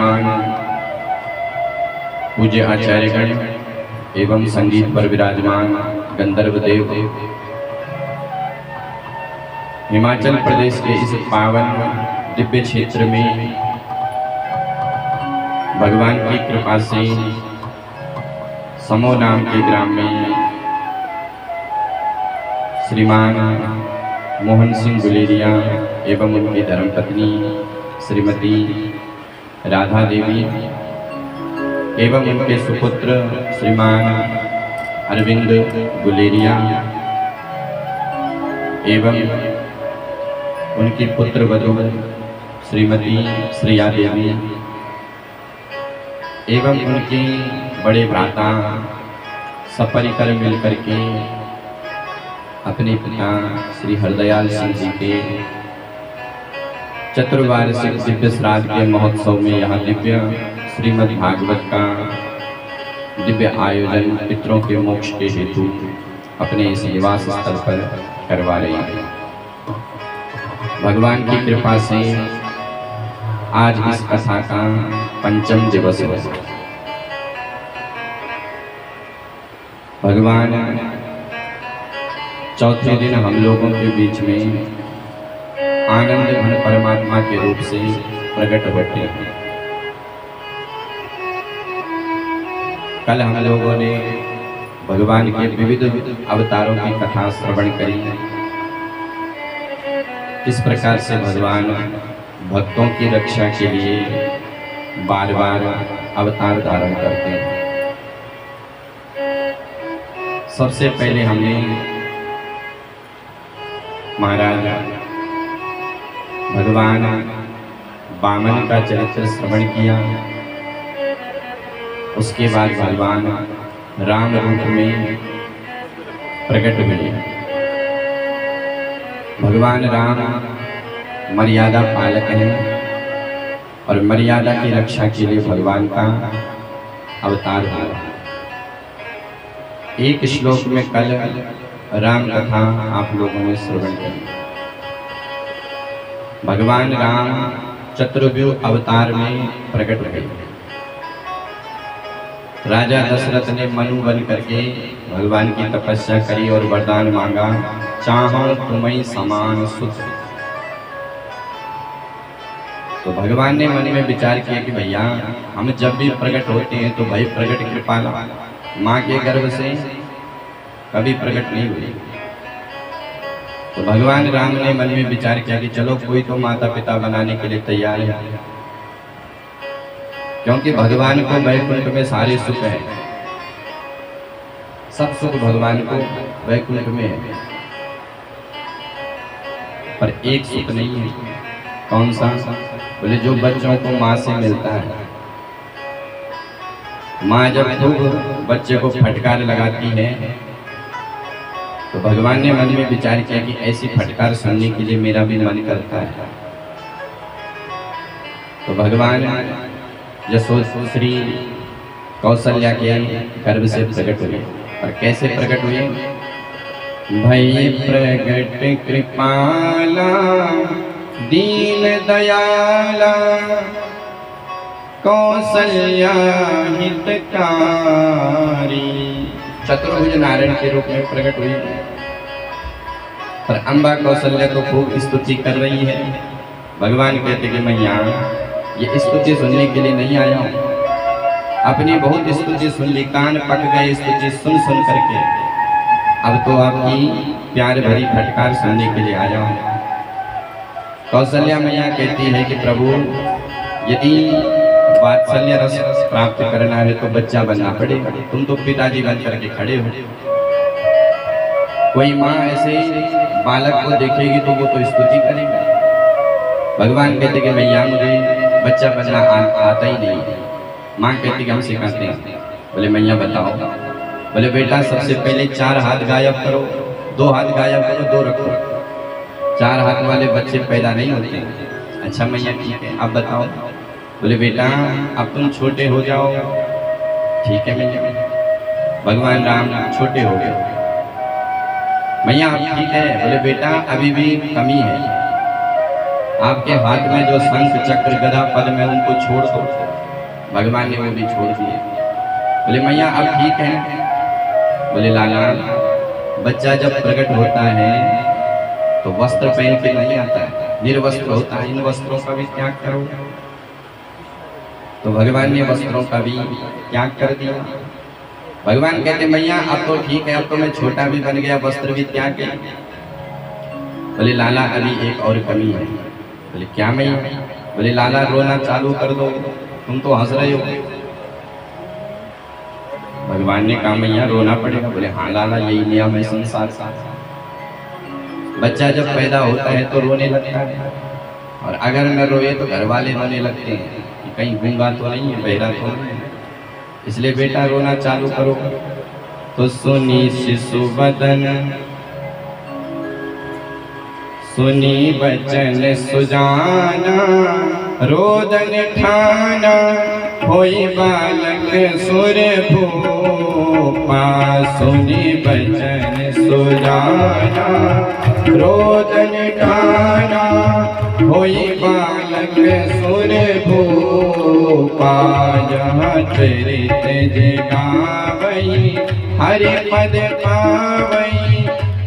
विराजमान पूज्य आचार्यगण एवं संगीत पर विराजमान गंधर्व देव, हिमाचल प्रदेश के इस पावन दिव्य क्षेत्र में भगवान की कृपा से समो नाम के ग्राम में श्रीमान मोहन सिंह गुलेरिया एवं उनकी धर्मपत्नी श्रीमती राधा देवी एवं उनके सुपुत्र श्रीमान अरविंद गुलेरिया एवं उनकी पुत्र वधू श्रीमती श्रेया देवी एवं उनके बड़े भ्राता सपरिकर मिलकर के अपने पिता श्री हरदयाल सिंह जी के चतुर्वार्षिक दिव्य श्राद्ध के महोत्सव में यहाँ दिव्य श्रीमद् भागवत का दिव्य आयोजन पितरों के मोक्ष के हेतु अपने इस निवास स्थल पर करवा रही है। भगवान की कृपा से आज इस कथा का पंचम दिवस है। भगवान चौथे दिन हम लोगों के बीच में आनंद घन परमात्मा के रूप से प्रकट होते हैं। कल हम लोगों ने भगवान के विविध अवतारों की कथा श्रवण करी, किस प्रकार से भगवान भक्तों की रक्षा के लिए बार बार अवतार धारण करते हैं। सबसे पहले हमने महाराज भगवान वामन का चरित्र श्रवण किया। उसके बाद भगवान राम रूप में प्रकट हुए। भगवान राम मर्यादा पालक हैं और मर्यादा की रक्षा के लिए भगवान का अवतार हुआ। एक श्लोक में कल राम कथा आप लोगों ने श्रवण की। भगवान राम चतुर्व्यूह अवतार में प्रकट हुए। राजा दशरथ ने मनु बन करके भगवान की तपस्या करी और वरदान मांगा, चाहो तुम्हें समान सुख। तो भगवान ने मन में विचार किया कि भैया हम जब भी प्रकट होते हैं तो भाई प्रकट कृपाला माँ के गर्भ से कभी प्रकट नहीं हुई। तो भगवान राम ने मन में विचार किया कि चलो कोई तो माता पिता बनाने के लिए तैयार है, क्योंकि भगवान को वैकुंठ में सारे सुख है, सब सुख भगवान को वैकुंठ में है, पर एक सुख नहीं है। कौन सा? बोले जो बच्चों को माँ से मिलता है। माँ जब खूब बच्चे को फटकार लगाती है तो भगवान ने मन में विचार किया कि ऐसी फटकार सुनने के लिए मेरा भी मन करता है। तो भगवान यशोश्री कौशल्या के गर्भ से प्रकट हुए। और कैसे प्रकट हुए? भई प्रगट कृपाला दीन दयाला कौशल्या हितकारी। चतुर्भुज नारायण के रूप में प्रकट हुई। पर अम्बा कौशल्या तो खूब स्तुति कर रही है। भगवान कहते कि मैं यहाँ ये स्तुति सुनने के लिए नहीं आया हूँ, अपनी बहुत स्तुति सुन ली, कान पक गए स्तुति सुन सुन करके, अब तो आपकी प्यार भरी फटकार सुनने के लिए आया हूँ। कौशल्या मैया कहती है कि प्रभु यदि वात्सल्य रस प्राप्त करना है तो बच्चा बनना पड़ेगा, तुम तो पिताजी बन करके खड़े हो। कोई माँ ऐसे बालक को देखेगी तो वो तो स्तुति करेगा। भगवान कहते कि मैया मुझे बच्चा बनना आता ही नहीं। माँ कहती कि हम सिखाते हैं। बोले मैया बताओ। बोले बेटा सबसे पहले 4 हाथ गायब करो, 2 हाथ गायब करो, 2 रखो। 4 हाथ वाले बच्चे पैदा नहीं होते। अच्छा मैया ठीक है, अब बताओ। बोले बेटा अब तुम छोटे हो जाओ। ठीक है मैया। भगवान राम छोटे हो गए। मैया अब ठीक है। बोले बेटा अभी भी कमी है। आपके हाथ में जो शंख चक्र गदा पद में उनको छोड़ दो। भगवान ने वो भी छोड़ दिए। बोले मैया अब ठीक है। बोले लाला, बच्चा जब प्रकट होता है तो वस्त्र पहन के नहीं आता है, निर्वस्त्र होता है। इन वस्त्रों का भी त्याग करो। तो भगवान ने वस्त्रों का भी त्याग कर दिया। भगवान कहते मैया अब तो ठीक है, अब तो मैं छोटा भी बन गया, वस्त्र भी त्याग गया। बोले लाला अभी एक और कमी है। बोले क्या मैया? बोले लाला रोना चालू कर दो, तुम तो हंस रहे हो। भगवान ने कहा मैया रोना पड़ेगा। बोले हाँ लाला, यही नियम है संसार का। बच्चा जब पैदा होता है तो रोने लगता है, और अगर न रोए तो घर वाले रोने लगते हैं कि कहीं गूंगा तो नहीं है, बहरा तो नहीं है, इसलिए बेटा रोना चालू करो। तो सुनी शिशु बदन, सुनी बचन सुजाना, रोदन ठाना, होई बालक सुर भूपा। सुनी बचन सुजाना, रोदन ठाना, होई बालक सुर भूपा। जहाँ चरित जगावई, हरि पद पावई,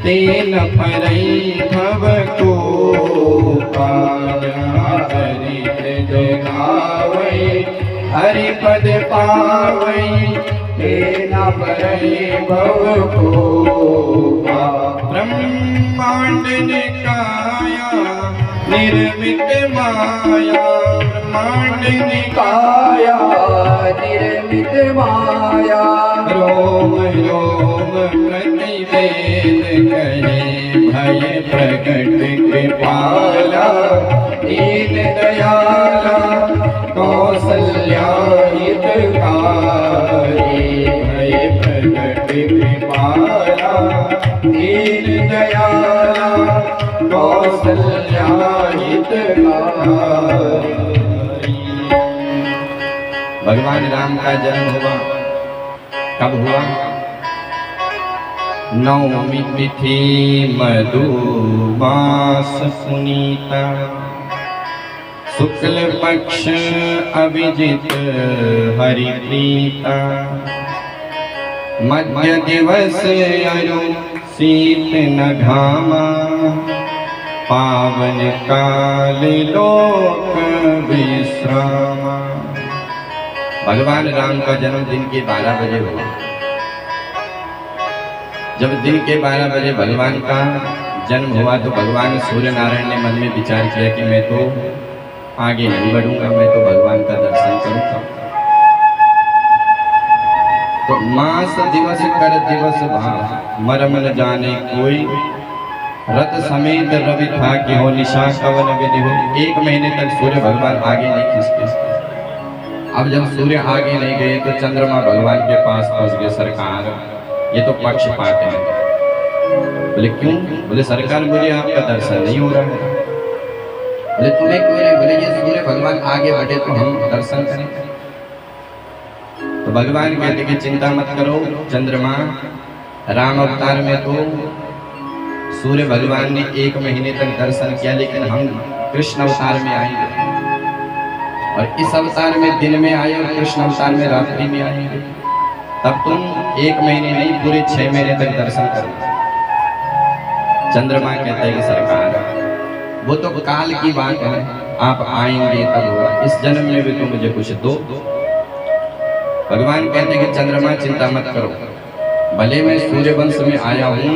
तेन परई भव को। चरित जगावई, हरि पद पावई, तेन परई भव को। ब्रह्मांड निकाया निर्मित माया, ब्रह्मांड निकाया निर्मित माया। रोम रोम प्रतिवेद कहे, भय प्रकट कृपाला, दीन दयाला, कौसल्या हितकारी। भय प्रकट कृपाला, दीन दयाला, कौसल्या हितकारी। भगवान राम का जन्म हुआ, कब हुआ? नवमी तिथि मधु मास पुनीता, शुक्ल पक्ष अभिजित हरिप्रीता। मध्य दिवस अरु शीत न घामा, पावन काल लोक विश्रामा। भगवान राम का जन्म दिन के 12 बजे हुआ। जब दिन के 12 बजे भगवान का जन्म हुआ तो भगवान सूर्य नारायण ने मन में विचार किया कि मैं तो आगे नहीं बढ़ूंगा, मैं तो भगवान का दर्शन करूंगा। तो मास दिवस कर दिवस भाव, मरम न जाने कोई, रथ समेत रवि था कि हो निशा कवन विधि हो। 1 महीने तक सूर्य भगवान आगे नहीं खिसके। अब जब सूर्य आगे नहीं गए तो चंद्रमा भगवान के पास पहुंच गए। सरकार, ये तो पक्षपात है। बोले क्यों? बोले सरकार मुझे आपका दर्शन नहीं हो रहा है। बोले तुम्हें क्यों नहीं? बोले ये सूर्य भगवान आगे बढ़े तो हम दर्शन करें। तो भगवान कहते कि चिंता मत करो चंद्रमा, राम अवतार में तो सूर्य भगवान ने 1 महीने तक दर्शन किया, लेकिन हम कृष्ण अवतार में आएंगे, और इस अवतार में दिन में आए और कृष्ण अवतार में रात्रि में आएंगे, तब तुम 1 महीने नहीं पूरे 6 महीने तक दर्शन करो। चंद्रमा कहता है कि सरकार वो तो काल की बात है, आप आएंगे तब होगा, इस जन्म में भी तो मुझे कुछ दो। भगवान कहते हैं कि चंद्रमा चिंता मत करो, भले मैं सूर्य वंश में आया हूँ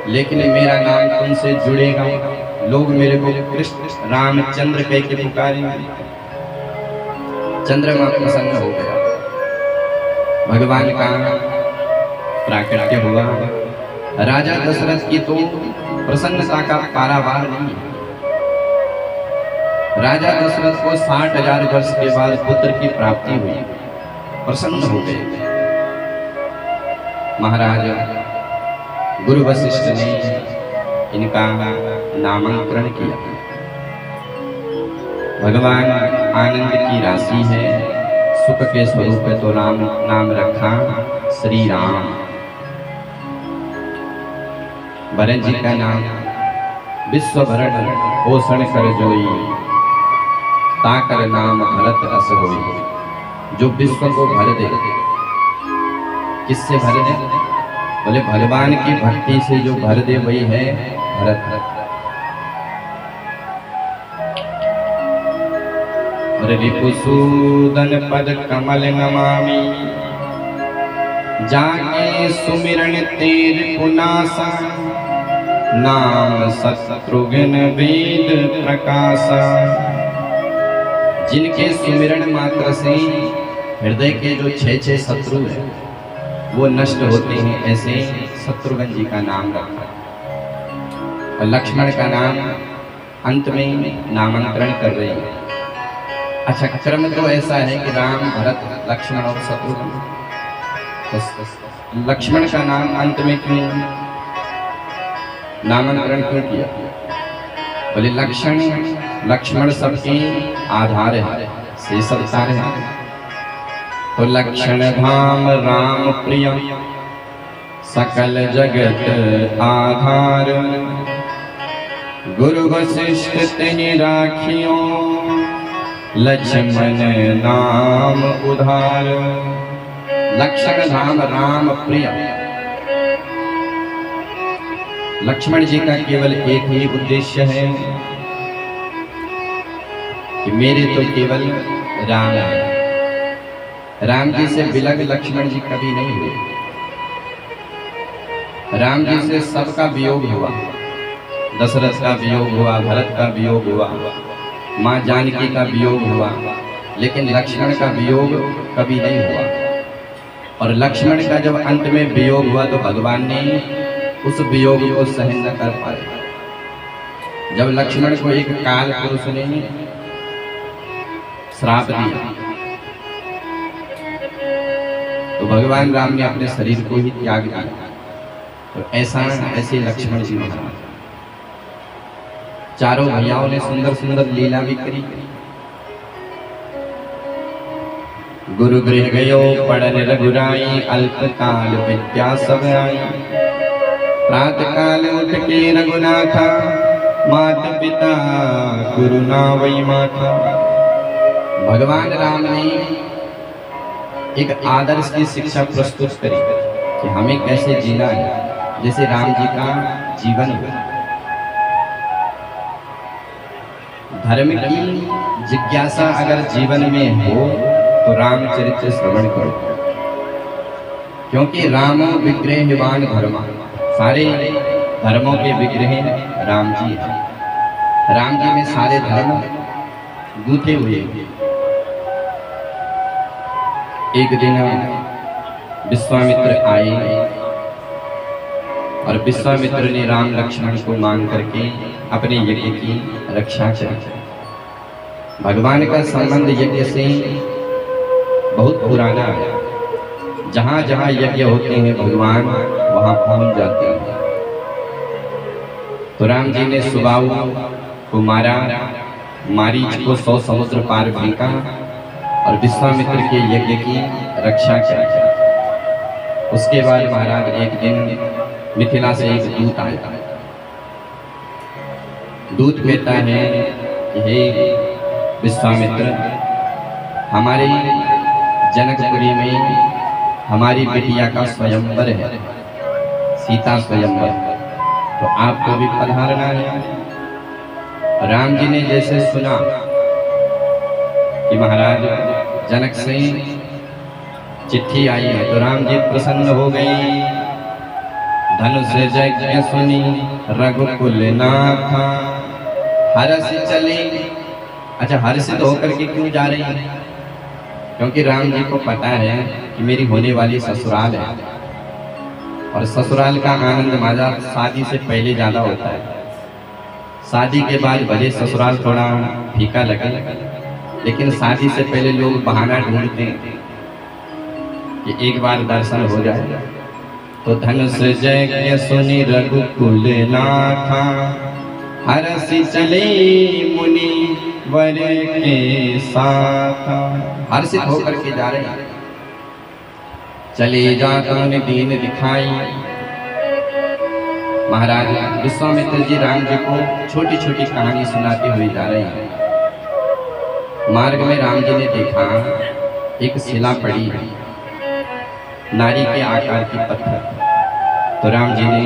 लेकिन मेरा नाम तुमसे जुड़ेगा, लोग मेरे को कृष्ण रामचंद्र कह के पुकारेंगे। चंद्रमा प्रसन्न हो गया, भगवान का प्राकट्य हुआ। राजा दशरथ की तो प्रसन्नता का पारावार नहीं है। राजा दशरथ को 60,000 वर्ष के बाद पुत्र की प्राप्ति हुई, प्रसन्न हो गए। महाराज गुरु वशिष्ठ ने इनका नामांकन किया। भगवान आनंद की राशि है, सुख के स्वरूप है, तो नाम रखा श्री राम। भरत जी का नाम विश्वभरण पोषण कर जोई, ताकर नाम भरत अस होई। जो विश्व को भर दे, किससे भर दे? बोले भगवान की भक्ति से जो भर दे वही है भरत। और रिपुसूदन पद कमल नमामि, जाके सुमिरन तेर पुनासा, नाम शत्रुघ्न वेद प्रकाशा। जिनके सुमिरन मात्र से हृदय के जो 6 शत्रु हैं वो नष्ट होते हैं, ऐसे शत्रुघ्न जी का नाम रखा। और लक्ष्मण का नाम अंत में नामांतरण कर रहे हैं। अच्छा, क्रम तो ऐसा है कि राम, भरत, लक्ष्मण और शत्रुघ्न। लक्ष्मण का नाम अंत में क्यों नामांतरण क्यों किया? बोले लक्ष्मण सबके आधार है, से सबतार है। तो लक्षण धाम राम प्रिय, सकल जगत आधार। गुरु वशिष्ठ तेहि राखियो, लक्ष्मण नाम उधार। लक्षण धाम राम प्रिय। लक्ष्मण जी का केवल एक ही उद्देश्य है कि मेरे तो केवल राम है। राम जी से बिलग लक्ष्मण जी कभी नहीं हुए। राम जी से सबका वियोग हुआ, दशरथ का वियोग हुआ, भरत का वियोग हुआ, माँ जानकी का वियोग हुआ, लेकिन लक्ष्मण का वियोग कभी नहीं हुआ। और लक्ष्मण का जब अंत में वियोग हुआ तो भगवान ने उस वियोग को सहन न कर पाए। जब लक्ष्मण को एक काल पुरुष ने श्राप दिया तो भगवान राम ने अपने शरीर को ही त्याग दिया। तो ऐसे लक्ष्मण जी महाराज चारों भैयाओं ने सुंदर सुंदर लीला भी करी। गुरु गृह गयो पढ़न रघुराई, अल्पकाल विद्या सब आई। प्रात काल उठ के रघुनाथा, माता पिता गुरु नावई माथा। भगवान राम ने एक आदर्श की शिक्षा प्रस्तुत करी कि हमें कैसे जीना है, जैसे राम जी का जीवन है। धर्म की जिज्ञासा अगर जीवन में हो तो रामचरित्र श्रवण करो, क्योंकि रामो विग्रहवान धर्म, सारे धर्मों के विग्रह राम जी हैं। राम जी में सारे धर्म गूंथे हुए। एक दिन विश्वामित्र आए और विश्वामित्र ने राम लक्ष्मण को मांग करके अपने यज्ञ की रक्षा की। भगवान का संबंध यज्ञ से बहुत पुराना है। जहाँ जहाँ यज्ञ होते हैं भगवान वहाँ पहुँच जाते हैं। तो राम जी ने सुबाहु को मारा, मारीच को 100 समुद्र पार फेंका और विश्वामित्र के यज्ञ की रक्षा की। उसके बाद महाराज एक दिन मिथिला से एक दूत आया। दूत कहता है कि हे विश्वामित्र, हमारे जनकपुरी में हमारी बिटिया का स्वयंवर है, सीता स्वयंवर, तो आपको भी पधारना है। राम जी ने जैसे सुना कि महाराज जनक से चिट्ठी आई है तो राम जी प्रसन्न हो गए। धनुष यज्ञ सुनी रघुकुल नाथा, हर्ष चले। अच्छा, हर्षित होकर के क्यों जा रही है? क्योंकि राम जी को पता है कि मेरी होने वाली ससुराल है और ससुराल का आनंद मजा शादी से पहले ज्यादा होता है। शादी के बाद भले ससुराल थोड़ा फीका लगे, लेकिन शादी से पहले लोग बहाना ढूंढते हैं कि एक बार दर्शन हो जाए। तो धनुष यज्ञ सुनी रघुकुल नाथा, हर्षि चले मुनि वर के साथ। हर्षित होकर के जा रहे हैं। चले जाता ने दीन दिखाई, महाराज विश्वामित्र जी राम जी को छोटी छोटी कहानी सुनाते हुए जा रहे हैं। मार्ग में राम जी ने देखा एक शिला पड़ी है, नारी के आकार की पत्थर। तो राम जी ने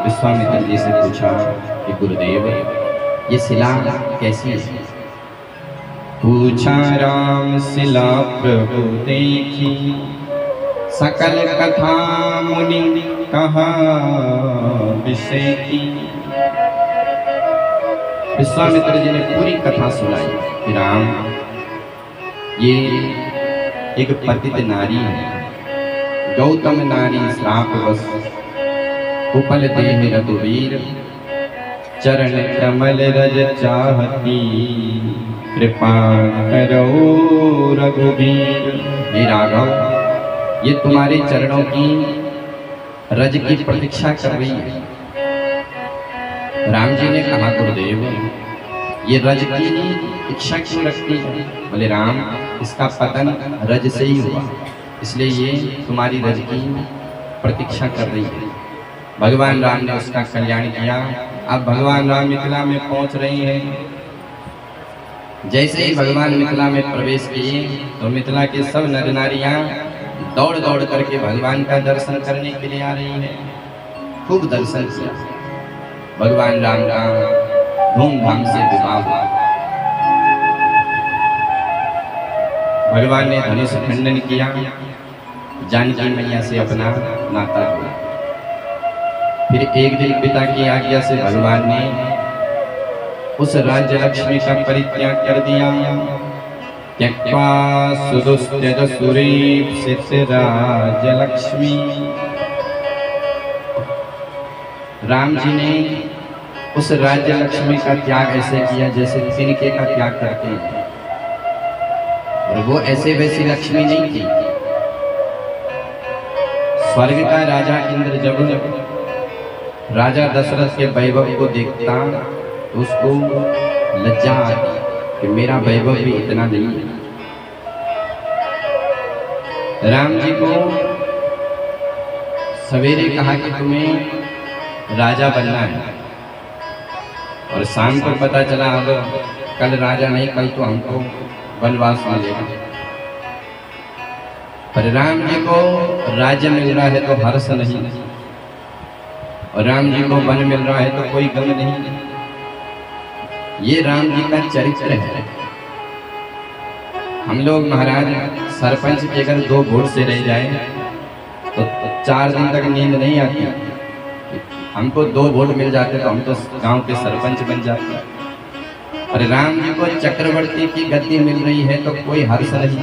विश्वामित्र जी से पूछा कि गुरुदेव ये शिला कैसी है? पूछा राम शिला प्रभु देखी, सकल कथा मुनि कहा विषय की। विश्वामित्र जी ने पूरी कथा सुनाई कि राम ये एक पतित नारी है, गौतम नारी श्राप बस, उपल देह रघुवीर, चरण कमल रज चाहती, कृपा करो रघुवीर। हे राघव ये तुम्हारे चरणों की रज की प्रतीक्षा कर रही है। राम जी ने कहा गुरुदेव ये रज की इच्छा क्यों रखती है? बोले राम इसका पतन रज से ही हुआ, इसलिए ये तुम्हारी रज की प्रतीक्षा कर रही है। भगवान राम ने उसका कल्याण किया। अब भगवान राम मिथिला में पहुंच रहे हैं। जैसे ही भगवान मिथिला में प्रवेश किए तो मिथिला के सब नर नारियां दौड़ दौड़ करके भगवान का दर्शन करने के लिए आ रही हैं। खूब दर्शन किया। भगवान राम का धूमधाम से विवाह हुआ। भगवान ने धनुष खंडन किया, जानकी मैया से अपना नाता जोड़ा। फिर एक दिन पिता की आज्ञा से भगवान ने उस राज्य लक्ष्मी का परित्याग कर दिया। त्यक्त्वा सुदुस्त्यज सुरीप्सित राज्य लक्ष्मी। राम जी ने उस राज्य लक्ष्मी का त्याग ऐसे किया जैसे तिनके का त्याग करते हैं। और वो ऐसे वैसी लक्ष्मी नहीं थी। स्वर्ग का राजा इंद्र जब राजा दशरथ के वैभव को देखता तो उसको लज्जा आती कि मेरा वैभव भी इतना नहीं है। राम जी को सवेरे कहा कि तुम्हें राजा बनना है, और शाम को पता चला अब कल राजा नहीं, कल तो हमको वनवास मिलेगा। पर राम जी को राज्य मिल रहा है तो हर्ष नहीं, और राम जी को वन मिल रहा है तो कोई गम नहीं। ये राम जी का चरित्र है। हम लोग महाराज सरपंच के अगर 2 वोट से रह जाए तो 4 दिन तक नींद नहीं आती। हमको 2 वोट मिल जाते तो हम तो गांव के सरपंच बन जाते। और राम जी को चक्रवर्ती की गद्दी मिल रही है तो कोई हर्ष नहीं,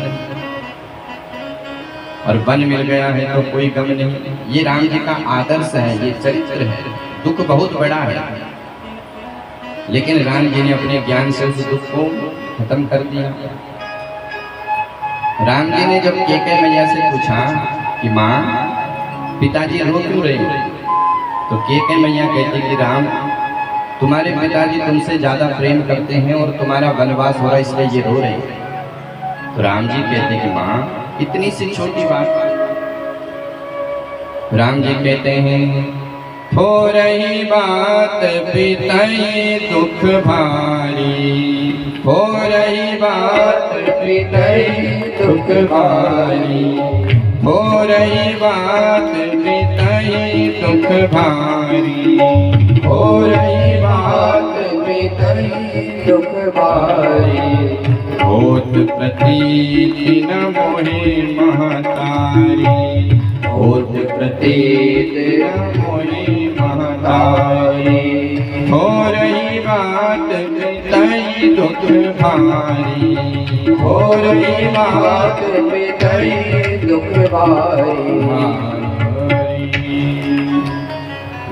और वन मिल गया है तो कोई गम नहीं। ये राम जी का आदर्श है, ये चरित्र है। दुख बहुत बड़ा है, लेकिन राम जी ने अपने ज्ञान से उस दुख को खत्म कर दिया। राम जी ने जब कैकेयी मैया से पूछा कि माँ पिताजी रो क्यों रहे? तो कैकेयी मैया कहती कि राम तुम्हारे पिताजी तुमसे ज्यादा प्रेम करते हैं और तुम्हारा वनवास हो रहा है इसलिए ये रो रहे हैं। तो राम जी कहते कि माँ इतनी सी छोटी बात। राम जी कहते हैं हो रही बात पिताई दुख भारी, हो रही बात पिताई दुख भारी, हो रही बात पिताई दुख भारी, हो रही बात पिताई दुख भारी। होत प्रतीति न मोहे महतारी, होत प्रतीति न मोहे महतारी। हो रही बात पिताई दुख भारी, हो रही बात पिताई दुख भारी।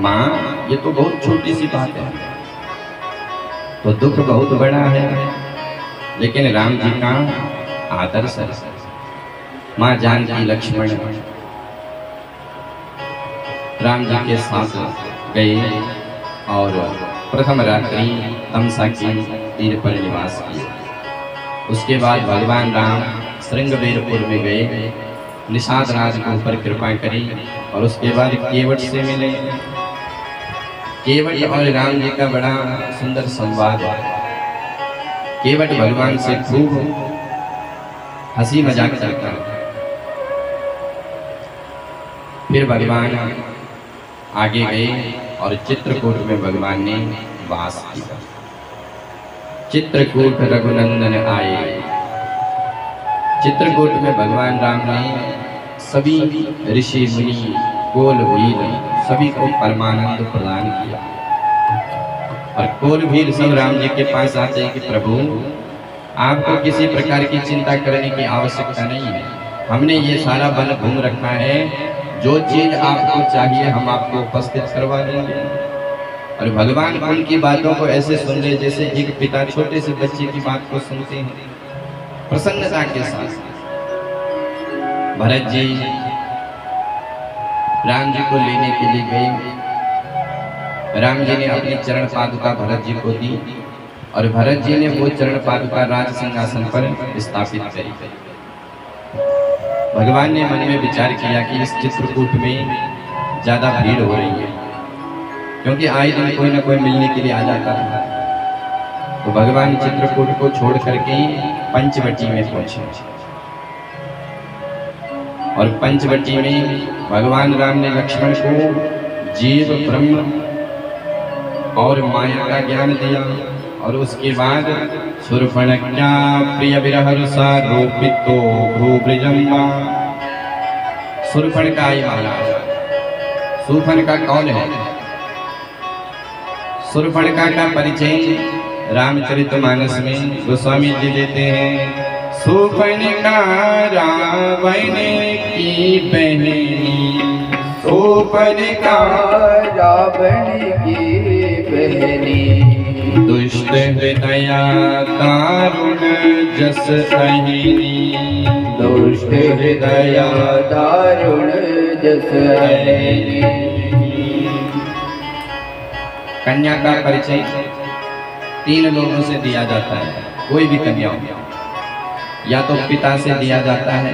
माँ ये तो बहुत छोटी सी बात है, तो दुख बहुत बड़ा है, लेकिन राम जी का आदर्श है। माँ जानकी लक्ष्मण राम जी के साथ गए और प्रथम रात्रि तमसा की तीर पर निवास किया। उसके बाद भगवान राम श्रृंगवेरपुर में गए, निषाद राज के ऊपर कृपा करी और उसके बाद केवट से मिले। केवट और राम जी का बड़ा सुंदर संवाद है। केवट भगवान से खूब हंसी मजाक करता है। फिर भगवान आगे गए और चित्रकूट में भगवान ने वास किया। चित्रकूट रघुनंदन आए। चित्रकूट में भगवान राम ने सभी ऋषि मुनि कोल भील सभी को परमानंद प्रदान किया। और कोल भील सब राम जी के पास आते हैं कि प्रभु आपको किसी प्रकार की चिंता करने की आवश्यकता नहीं है, हमने ये सारा वन घूम रखा है, जो चीज आपको चाहिए हम आपको उपस्थित करवा देंगे। और भगवान उनकी बातों को ऐसे सुन रहे जैसे एक पिता छोटे से बच्चे की बात को सुनते हैं, प्रसन्नता के साथ। भरत जी राम जी को लेने के लिए गए। राम जी ने अपनी चरण पादुका भरत जी को दी और भरत जी ने वो चरण पादुका राज सिंहासन पर स्थापित करी। भगवान ने मन में विचार किया कि इस चित्रकूट में ज्यादा भीड़ हो रही है, क्योंकि आए दिन कोई ना कोई मिलने के लिए आ जाता है। तो भगवान चित्रकूट को छोड़ करके पंचवटी में पहुंचे। और पंचवटी में भगवान राम ने लक्ष्मण को जीव ब्रह्म और माया का ज्ञान दिया। और उसके बाद शूर्पणखा प्रिय विरह रूपितो भूभृजम्बा। शूर्पणखा आई महाराज। शूर्पणखा कौन है? शूर्पणखा का परिचय रामचरितमानस में गोस्वामी जी देते हैं। शूर्पणखा रावण की बहनी, शूर्पणखा रावण की बहनी, दुष्ट हृदया दारुण जस अहिनी, दुष्ट हृदया दारुण जस अहिनी। कन्या का परिचय 3 लोगों से दिया जाता है। कोई भी कन्या हो, या तो पिता से दिया जाता है,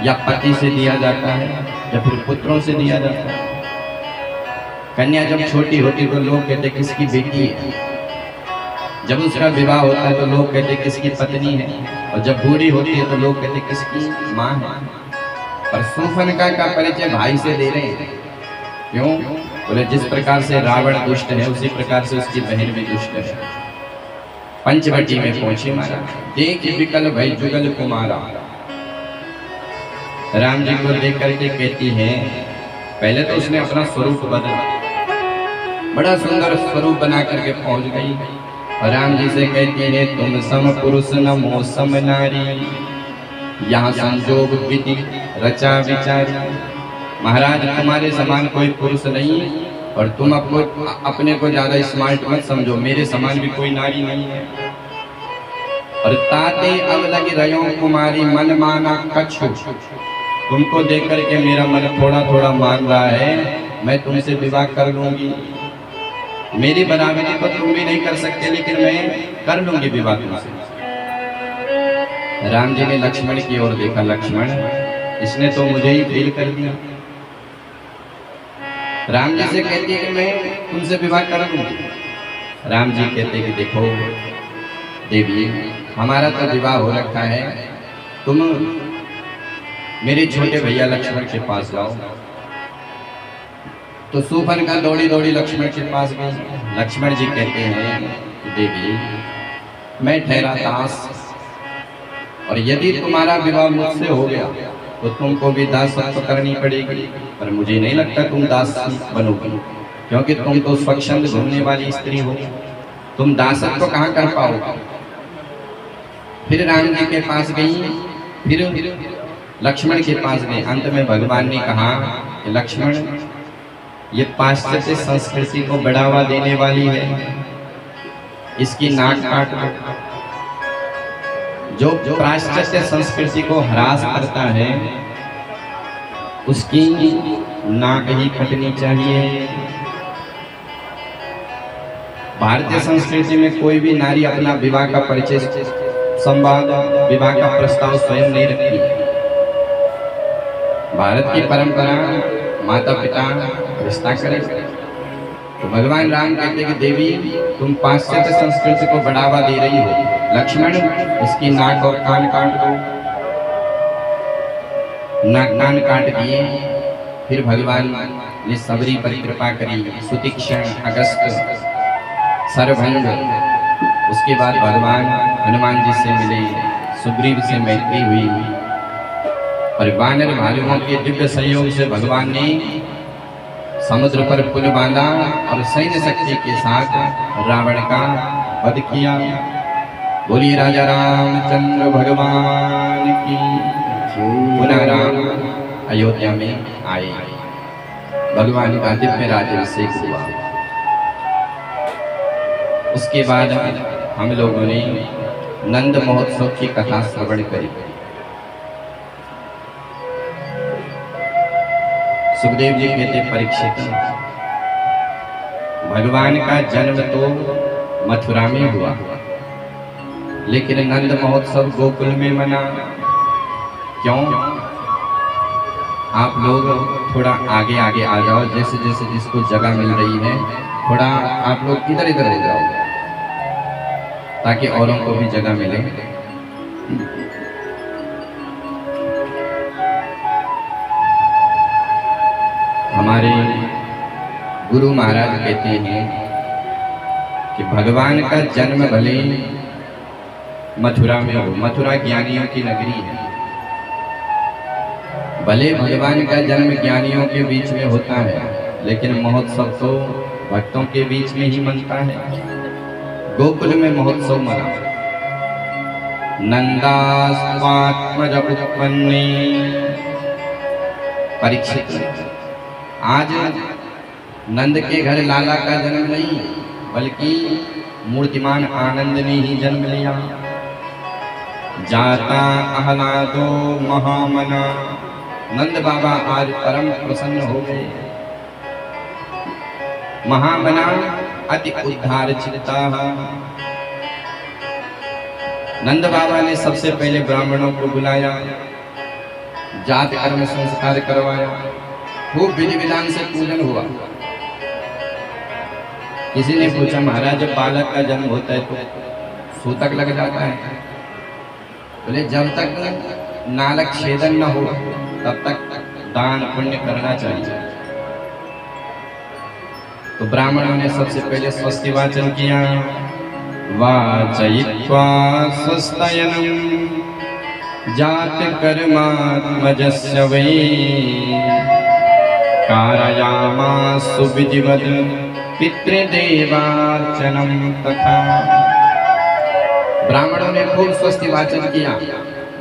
या पति से दिया जाता है, या फिर पुत्रों से दिया जाता है। कन्या जब छोटी होती तो लोग कहते किसकी बेटी है, जब उसका विवाह होता है तो लोग कहते किसकी पत्नी है, और जब बूढ़ी होती है तो लोग कहते किसकी माँ है। पर शूर्पणखा का परिचय भाई से दे रहे हैं। क्यों? बोले जिस प्रकार से रावण दुष्ट है उसी प्रकार से उसकी बहन भी दुष्ट है। पंचवटी में पहुंचे महाराज। देख विकल भई जुगल कुमारा। राम जी को देख करके कहती है, पहले तो उसने अपना स्वरूप बदला, बड़ा सुंदर स्वरूप बना करके पहुंच गई। और राम जी से कहती है, तुम सम पुरुष नमो सम नारी, यहाँ संजोग विधि रचा विचारी। महाराज तुम्हारे समान कोई पुरुष नहीं, और तुम अपने को ज्यादा स्मार्ट मत समझो, मेरे समान भी कोई नारी नहीं है। और ताते अब लगी रयो कुमारी मन माना कछु। तुमको देख करके मेरा मन थोड़ा थोड़ा मान रहा है, मैं तुमसे विवाह कर लूंगी। मेरी बराबरी तो तुम भी नहीं कर सकते, लेकिन मैं कर लूंगी विवाह तुमसे। राम जी ने लक्ष्मण की ओर देखा। लक्ष्मण, इसने तो मुझे ही फेल कर दिया। राम जी से कहती है कि मैं तुमसे विवाह कर लूंगी। राम जी कहते कि देखो देवी, हमारा तो विवाह हो रखा है, तुम मेरे छोटे भैया लक्ष्मण के पास जाओ। तो शूर्पणखा दौड़ी दौड़ी लक्ष्मण के पास गई। लक्ष्मण जी कहते हैं कि देवी, मैं ठहरा दास, और यदि तुम्हारा विवाह मुझसे हो गया तो तुमको भी दासत्व करनी पड़ेगी। पर मुझे नहीं लगता तुम दास बनोगी, क्योंकि तुम तो स्वच्छंद घूमने वाली स्त्री हो, तुम दासत्व कहाँ कर पाओगे। फिर राम जी के पास गई, फिर लक्ष्मण के पास गए। अंत में भगवान ने कहा कि लक्ष्मण, ये पाश्चात्य संस्कृति को बढ़ावा देने वाली है, इसकी नाक काट दो। जो पाश्चात्य संस्कृति को ह्रास करता है उसकी नाक ही कटनी चाहिए। भारतीय संस्कृति में कोई भी नारी अपना विवाह का परिचय, संवाद, विवाह का प्रस्ताव स्वयं नहीं रखती। भारत की परंपरा माता पिता रिश्ता करें, तो भगवान राम कहते कि देवी तुम पाश्चात्य संस्कृति को बढ़ावा दे रही हो, लक्ष्मण इसकी नाक और कान काट दो। नाक कान काट दिए। फिर भगवान ने सबरी पर कृपा करी, सुतीक्षण, अगस्त, सरभंग। उसके बाद भगवान हनुमान जी से मिले, सुग्रीव से मैत्री हुई और वानर भालुओं के दिव्य सहयोग से भगवान ने समुद्र पर पुल बांधा और सैन्य शक्ति के साथ रावण का वध किया। बोलिए राजा रामचंद्र भगवान की। पुनः राम अयोध्या में आए, भगवान का दिव्य राज्याभिषेक हुआ। उसके बाद हम लोगों ने नंद महोत्सव की कथा श्रवण करी। सुखदेव जी कहते परीक्षित, भगवान का जन्म तो मथुरा में हुआ, लेकिन नंद महोत्सव गोकुल में मना। क्यों? आप लोग थोड़ा आगे आगे आ जाओ, जैसे जैसे जिसको जगह मिल रही है थोड़ा आप लोग इधर इधर हो जाओ ताकि औरों को भी जगह मिले। हमारे गुरु महाराज कहते हैं कि भगवान का जन्म भले मथुरा में हो, मथुरा ज्ञानियों की नगरी है, भले भगवान का जन्म ज्ञानियों के बीच में होता है, लेकिन महोत्सव तो भक्तों के बीच में ही मनता है। गोकुल में महोत्सव मना। नंदास्वात्मज उत्पन्ने। परीक्षित, आज नंद के घर लाला का जन्म नहीं, बल्कि मूर्तिमान आनंद ने ही जन्म लिया। जाता आह्लादो महामना। नंद बाबा आज परम प्रसन्न हो गए। महामना अति उद्धार चित्ता। नंद बाबा ने सबसे पहले ब्राह्मणों को बुलाया, जात कर्म संस्कार करवाया, खूब विधि विधान से पूजन हुआ। किसी ने पूछा महाराज जब बालक का जन्म होता है तो सूतक लग जाता है? बोले जब तक नालक छेदन न हो तब तक दान पुण्य करना चाहिए। तो ब्राह्मणों ने सबसे पहले स्वस्ति वाचन किया। वाचयित्वा स्वस्तयनं जात कर्मात्मजस्य वै कारयामासु विधिवद पितृदेवार्चनं तथा। ब्राह्मणों ने खूब स्वस्ति वाचन किया,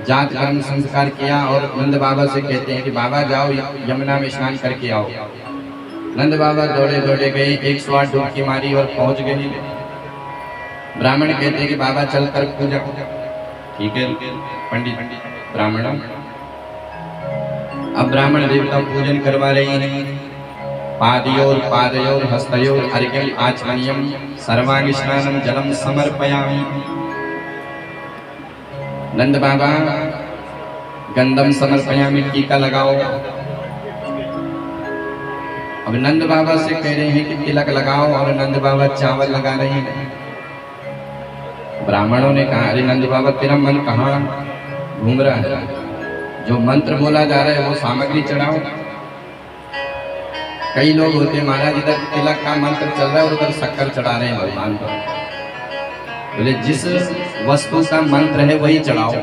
जात कर्म संस्कार किया और नंद बाबा से कहते हैं कि बाबा जाओ यमुना में स्नान करके आओ। नंद बाबा दौड़े दौड़े गए, 108 डुबकी मारी और पहुंच गए। ब्राह्मण कहते हैं कि बाबा चलकर पूजा। ठीक है पंडित ब्राह्मण। अब ब्राह्मण देवता पूजन करवा रहे हैं। पादयोर पादयोर हस्तयोर अर्घ्यम आचमनीयम सर्वांग स्नानम जलम समर्पयामि। नंद बाबा गंधम समर्पयामि, टीका लगाओ। अब नंद बाबा से कह रहे हैं कि तिलक लगाओ और नंद बाबा चावल लगा रहे हैं। ब्राह्मणों ने कहा अरे नंद बाबा तेरा मन कहाँ घूम रहा है? जो मंत्र बोला जा रहा है वो सामग्री चढ़ाओ। कई लोग होते महाराज इधर तिलक का मंत्र चल रहा है और उधर शक्कर चढ़ा रहे हैं भगवान पर। बोले जिस वस्तु का मंत्र है वही चढ़ाओ।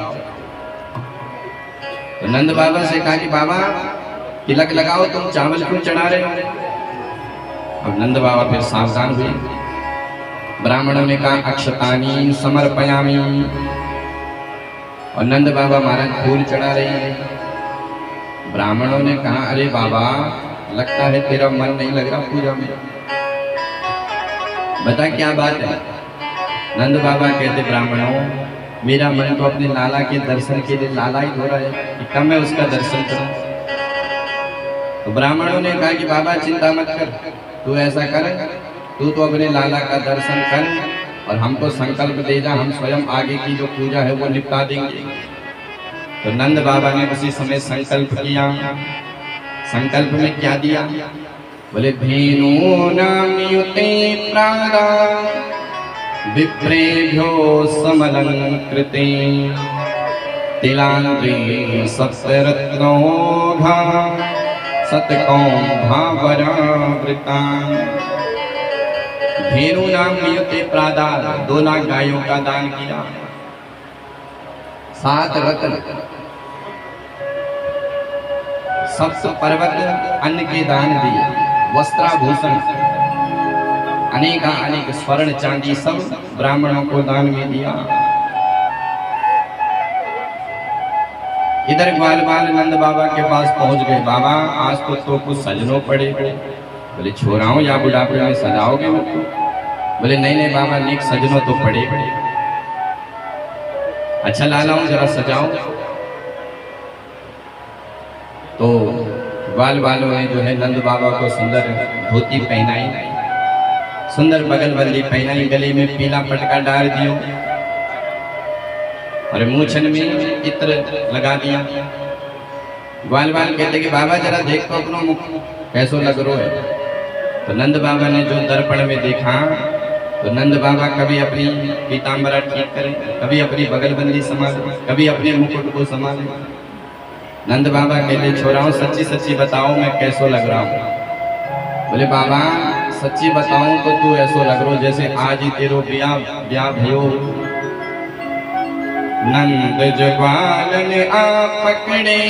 तो नंद बाबा से कहा कि बाबा तिलक लगाओ, तुम चावल क्यों चढ़ा रहे हो? अब नंद बाबा फिर सावधान हुए। ब्राह्मणों ने कहा अक्षतानि समर्पयामि और नंद बाबा महाराज फूल चढ़ा रहे हैं। ब्राह्मणों ने कहा अरे बाबा लगता है तेरा मन नहीं लग रहा पूजा में, बता क्या बात है? नंद बाबा कहते ब्राह्मणों मेरा मन तो अपने लाला के दर्शन के लिए लाला ही हो रहा है कि कब मैं उसका दर्शन करूं। तो ब्राह्मणों ने कहा कि बाबा चिंता मत कर, तू ऐसा कर, तू तो अपने लाला का दर्शन कर और हमको संकल्प दे जा, हम स्वयं आगे की जो पूजा है वो निपटा देंगे। तो नंद बाबा ने उसी समय संकल्प किया। संकल्प में क्या दिया? बोले धेनूनां युते प्राणा विप्रेभ्यो समलंकृते तिलांद्री सप्तरत्नौघा सतकौंभावरावृता। धेनूनां युते प्राणा 2 लाख गायों का दान किया, 7 रत्न, सप्त पर्वत अन्न के दान दिए, वस्त्राभूषण अनेक स्वर्ण चांदी सब ब्राह्मणों को दान में दिया। इधर ग्वाल बाल नंद बाबा के पास पहुंच गए। बाबा आज तो कुछ सजनों पड़े। बोले छोराओं या बुढ़ापे में सजाओगे मुझको? बोले नहीं बाबा नेक सजनों तो पड़े। अच्छा लालाओं जरा सजाओ। तो ग्वाल बालों ने जो है नंद बाबा को सुंदर धोती पहनाई, सुंदर बगलबंदी पहनाई, गले में पीला पटका डाल दियो और मूछन में इत्र लगा दिया। ग्वाल बाल कहते कि बाबा जरा देख तो अपनो मुख कैसो लग रो है। तो नंद बाबा ने जो दर्पण में देखा तो नंद बाबा कभी अपनी पीतांबरा ठीक करें, कभी अपनी बगलबंदी संभाले, कभी अपने मुकुट को संभाले। नंद बाबा कहते छोराओं सच्ची सच्ची बताओ मैं कैसो लग रहा हूँ? बोले बाबा सच्ची बताऊं तो तू ऐसो लग रो जैसे आज ही तेरो ब्याह भयो। नंद जवाल ने आ पकड़े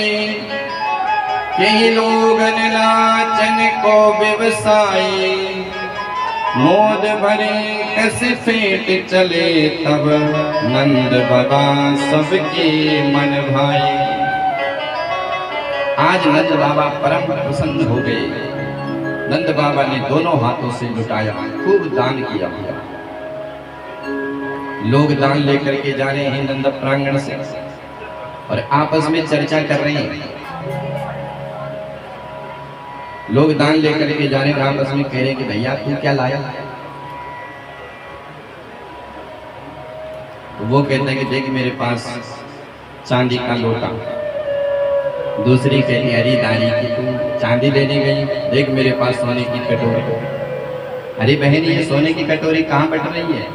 कई लोग लाचन को व्यवसायी, मोद भरे कैसे फेंट चले तब नंद बाबा सबके मन भाई। आज नंद बाबा परम प्रसन्न हो गए। नंद बाबा ने दोनों हाथों से लुटाया, खूब दान किया। लोग दान लेकर के जा रहे हैं नंद प्रांगण से और आपस में चर्चा कर रहे हैं। लोग दान लेकर के जा रहे हैं, आपस में कह रहे हैं कि भैया तू क्या लाया? तो वो कहते हैं कि देख मेरे पास चांदी का लोटा। दूसरी कहती अरे दानी की तू चांदी लेने गई, देख मेरे पास सोने की कटोरी। अरे बहन ये सोने की कटोरी कहाँ बट रही है?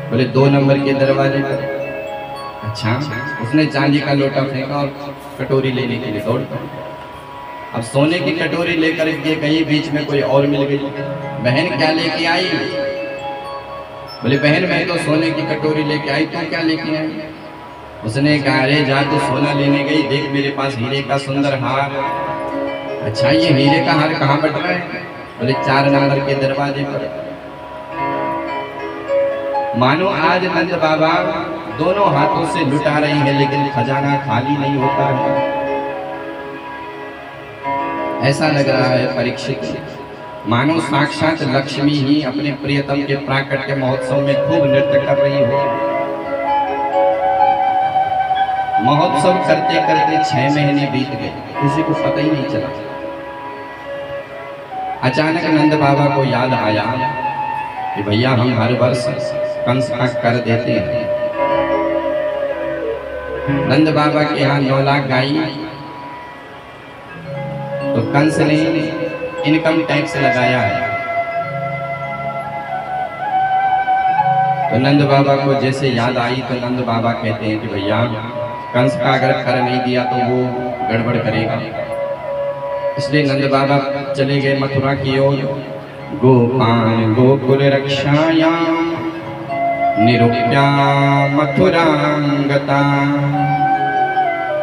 बोले 2 नंबर के दरवाजे पर। अच्छा, उसने चांदी का लोटा फेंका और कटोरी लेने के लिए दौड़ पड़ी। अब सोने की कटोरी लेकर के कहीं बीच में कोई और मिल गई। बहन क्या लेके आई? बोले बहन मैं तो सोने की कटोरी लेके आई, तू क्या लेके आई? उसने कहा अरे जा तू सोना लेने गई, देख मेरे पास हीरे का सुंदर हार। अच्छा ये हीरे का हार कहाँ बट रहा है? बोले 4 नंबर के दरवाजे पर। मानो आज नंद बाबा दोनों हाथों से लुटा रहे हैं लेकिन खजाना खाली नहीं होता है। ऐसा लग रहा है परीक्षित मानो साक्षात लक्ष्मी ही अपने प्रियतम के प्राकट्य महोत्सव में खूब नृत्य कर रही हो। महोत्सव करते करते 6 महीने बीत गए, किसी को पता ही नहीं चला। अचानक नंद बाबा को याद आया कि भैया हम हर वर्ष कंस का कर देते हैं। नंद बाबा के यहाँ 9 लाख गाय, तो कंस ने इनकम टैक्स लगाया है। तो नंद बाबा को जैसे याद आई तो नंद बाबा कहते हैं कि भैया कंस का अगर कर नहीं दिया तो वो गड़बड़ करेगा। इसलिए नंद बाबा चले गए मथुरा की ओर। गोपान गोकुल रक्षाया निरूप्या मथुरांगता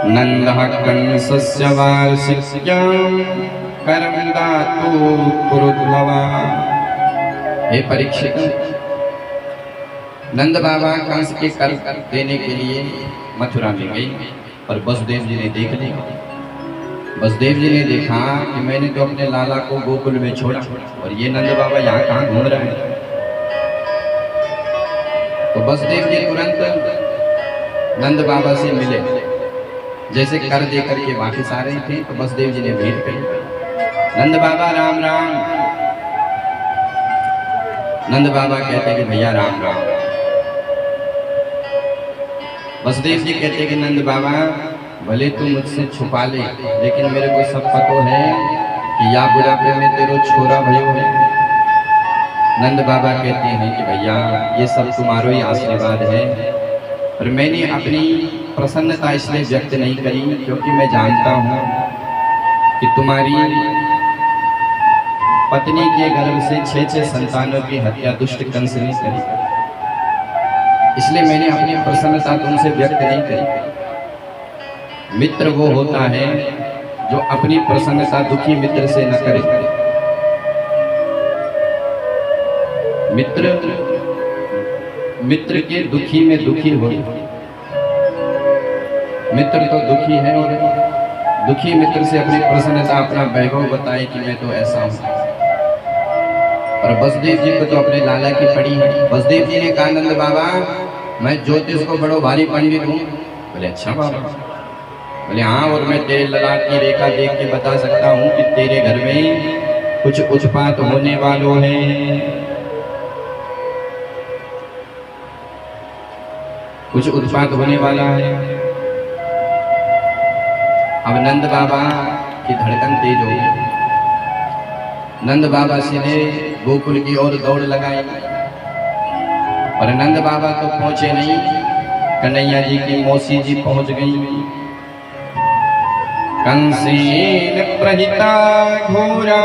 नंदः कंसस्य वार्षिक्यां करं दातु पुरुद्भवा। हे परीक्षित, नंद बाबा कंस के कर देने के लिए मथुरा में गई और वसुदेव जी ने देख लिया। वसुदेव जी ने देखा कि मैंने तो अपने लाला को गोकुल में छोड़ा और ये नंद बाबा यहाँ कहाँ घूम रहे हैं। तो वसुदेव जी तुरंत नंद बाबा से मिले, जैसे कर दे करके वापस आ रहे थे तो वसुदेव जी ने भेंट करी। नंद बाबा राम राम। नंद बाबा कहते कि भैया राम राम। वसुदेव जी कहते कि नंद बाबा भले तू मुझसे छुपा ले लेकिन मेरे को सब पता है कि या बुढ़ापे में तेरो छोरा भयो है। नंद बाबा कहते हैं कि भैया ये सब तुम्हारो ही आशीर्वाद है, पर मैंने अपनी प्रसन्नता इसलिए व्यक्त नहीं करी क्योंकि मैं जानता हूँ कि तुम्हारी पत्नी के गर्भ से 6 संतानों की हत्या दुष्ट कंस ने करी, इसलिए मैंने अपनी प्रसन्नता तुमसे व्यक्त नहीं करी। मित्र वो होता है जो अपनी प्रसन्नता दुखी मित्र से न करे। मित्र के दुखी में दुखी हो। मित्र तो दुखी है और दुखी मित्र से अपनी प्रसन्नता अपना वैभव बताए कि मैं तो ऐसा हूं। और बसदेव जी को तो अपने लाला की पड़ी है। बसदेव जी ने कहा नंद बाबा मैं ज्योतिष को बड़ो भारी पंडित हूँ। बोले अच्छा बाबा। बोले हाँ, और मैं तेरे ललाट की रेखा देख के बता सकता हूँ कि तेरे घर में कुछ उत्पात होने वालों हैं, कुछ उत्पात होने वाला है। अब नंद बाबा की धड़कन तेज हो गई। नंद बाबा सीधे गोकुल की ओर दौड़ लगाई, पर नंद बाबा तो पहुंचे नहीं। कन्हैया जी की मौसी जी पहुंच गई। कंसेन प्रहिता घोरा,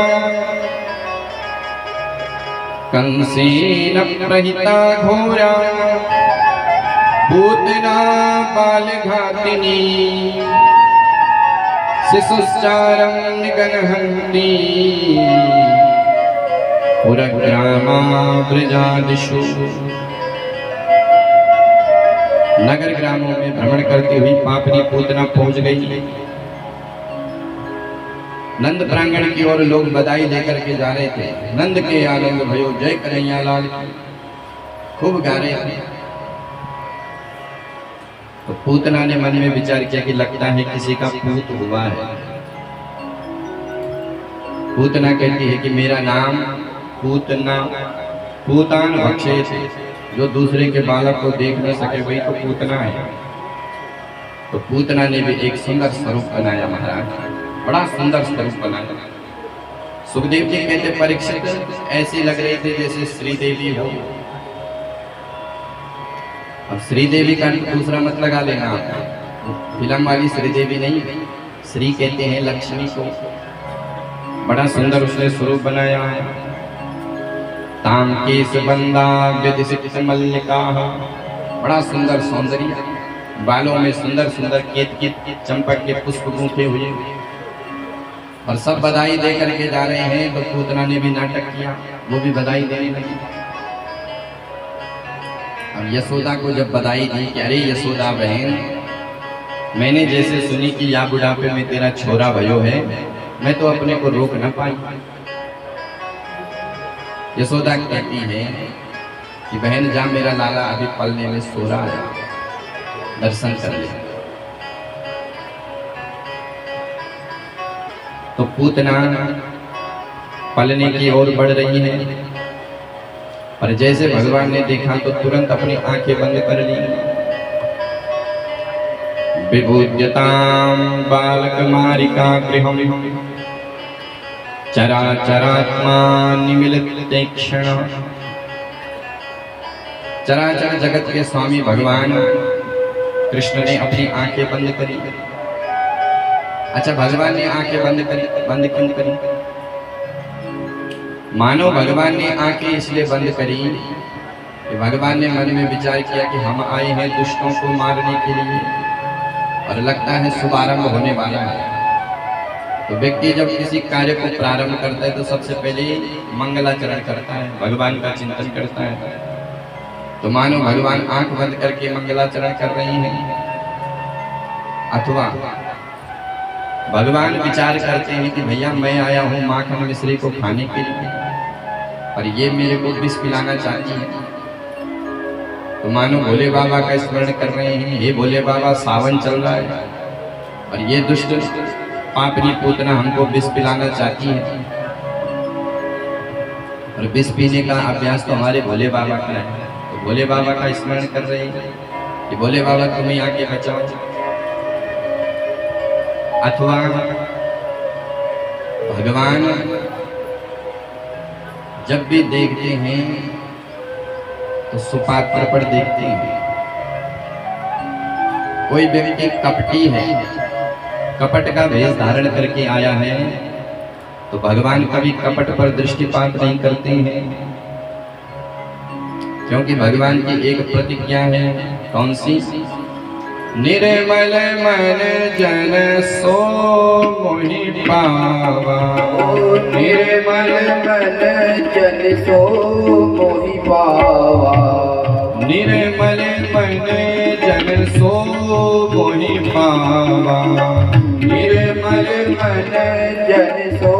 कंसेन प्रहिता घोरा, पूतना बाल घातिनी, शिशुश्चारं निगनहन्ति, पुरग्रामा ब्रजादिषु। नगर ग्रामों में भ्रमण करती हुई पापनी पूतना पहुंच गई। नंद प्रांगण की ओर लोग बधाई लेकर के जा रहे थे। नंद के आनंद भयो जय कन्हैया लाल की खूब गा रहे थे। तो पूतना ने मन में विचार किया कि लगता है किसी का पूत हुआ है। पूतना कहती है कि मेरा नाम पूतना, पूतान भक्षेत, जो दूसरे के बालक को देख न सके वही तो पूतना है। तो पूतना ने भी एक सुंदर स्वरूप बनाया महाराज, बड़ा सुंदर स्वरूप बनाया। सुखदेव जी कहते परीक्षित ऐसी लग रही थी जैसे श्रीदेवी हो। अब श्रीदेवी का दूसरा मत लगा लेना आप, फिल्म वाली श्रीदेवी नहीं, श्री कहते हैं लक्ष्मी को। बड़ा सुंदर उसने स्वरूप बनाया है। ताम केश बंदा व्यदिशित मल्लिका, बड़ा सुंदर सौंदर्य, बालों में सुंदर सुंदर केत चंपक के पुष्प गूंथे हुए, और सब बधाई दे करके जा रहे हैं। तो पूतना ने भी नाटक किया, वो भी बधाई देने लगी। अब यशोदा को जब बधाई दी कि अरे यशोदा बहन, मैंने जैसे सुनी कि या बुढ़ापे में तेरा छोरा भयो है, मैं तो अपने को रोक न पाई। यशोदा कहती है कि बहन जा, मेरा लाला अभी पलने में सो रहा है, दर्शन कर ले। तो पूतना पलने की ओर बढ़ रही है, पर जैसे भगवान ने देखा तो तुरंत अपनी आंखें बंद कर ली। विभूज्यतां बालकमारिका गृहं, चराचरात्मा निमिलिते क्षण। चराचर जगत के स्वामी भगवान कृष्ण ने अपनी आंखें बंद करी। अच्छा, भगवान ने आंखें बंद क्यों करी? मानो भगवान ने आंखें इसलिए बंद करी कि भगवान ने मन में विचार किया कि हम आए हैं दुष्टों को मारने के लिए, और लगता है शुभारंभ होने वाला है। तो व्यक्ति जब किसी कार्य को प्रारंभ करता है तो सबसे पहले मंगलाचरण करता है, भगवान का चिंतन करता है। तो मानो भगवान आंख बंद करके मंगलाचरण कर रही हैं, अथवा भगवान विचार करते हैं कि भैया मैं आया हूँ माखन मिश्री को खाने के लिए, और ये मेरे को विष पिलाना चाहती है। तो मानो भोले बाबा का स्मरण कर रहे हैं, हे भोले बाबा सावन चल रहा है और ये दुष्ट पापनी पूतना हमको विष पिलाना चाहती है, और विष पीने का अभ्यास तो हमारे भोले बाबा का है। तो भोले बाबा का स्मरण कर रहे हैं कि भोले बाबा तुम्हें आके बचाओ। अथवा भगवान जब भी देखते हैं तो सुपात्र पर देखते हैं। कोई व्यक्ति कपटी है, कपट का भेष धारण करके आया है, तो भगवान कभी कपट पर दृष्टिपात नहीं करते हैं, क्योंकि भगवान की एक प्रतिज्ञा है। कौन सी? निर्मल मन जन सो मोहि पावा। निर्मल मन जन सो मोहि पावा। निर्मल मन जन सो मोहि पावा। निर्मल मन जन सो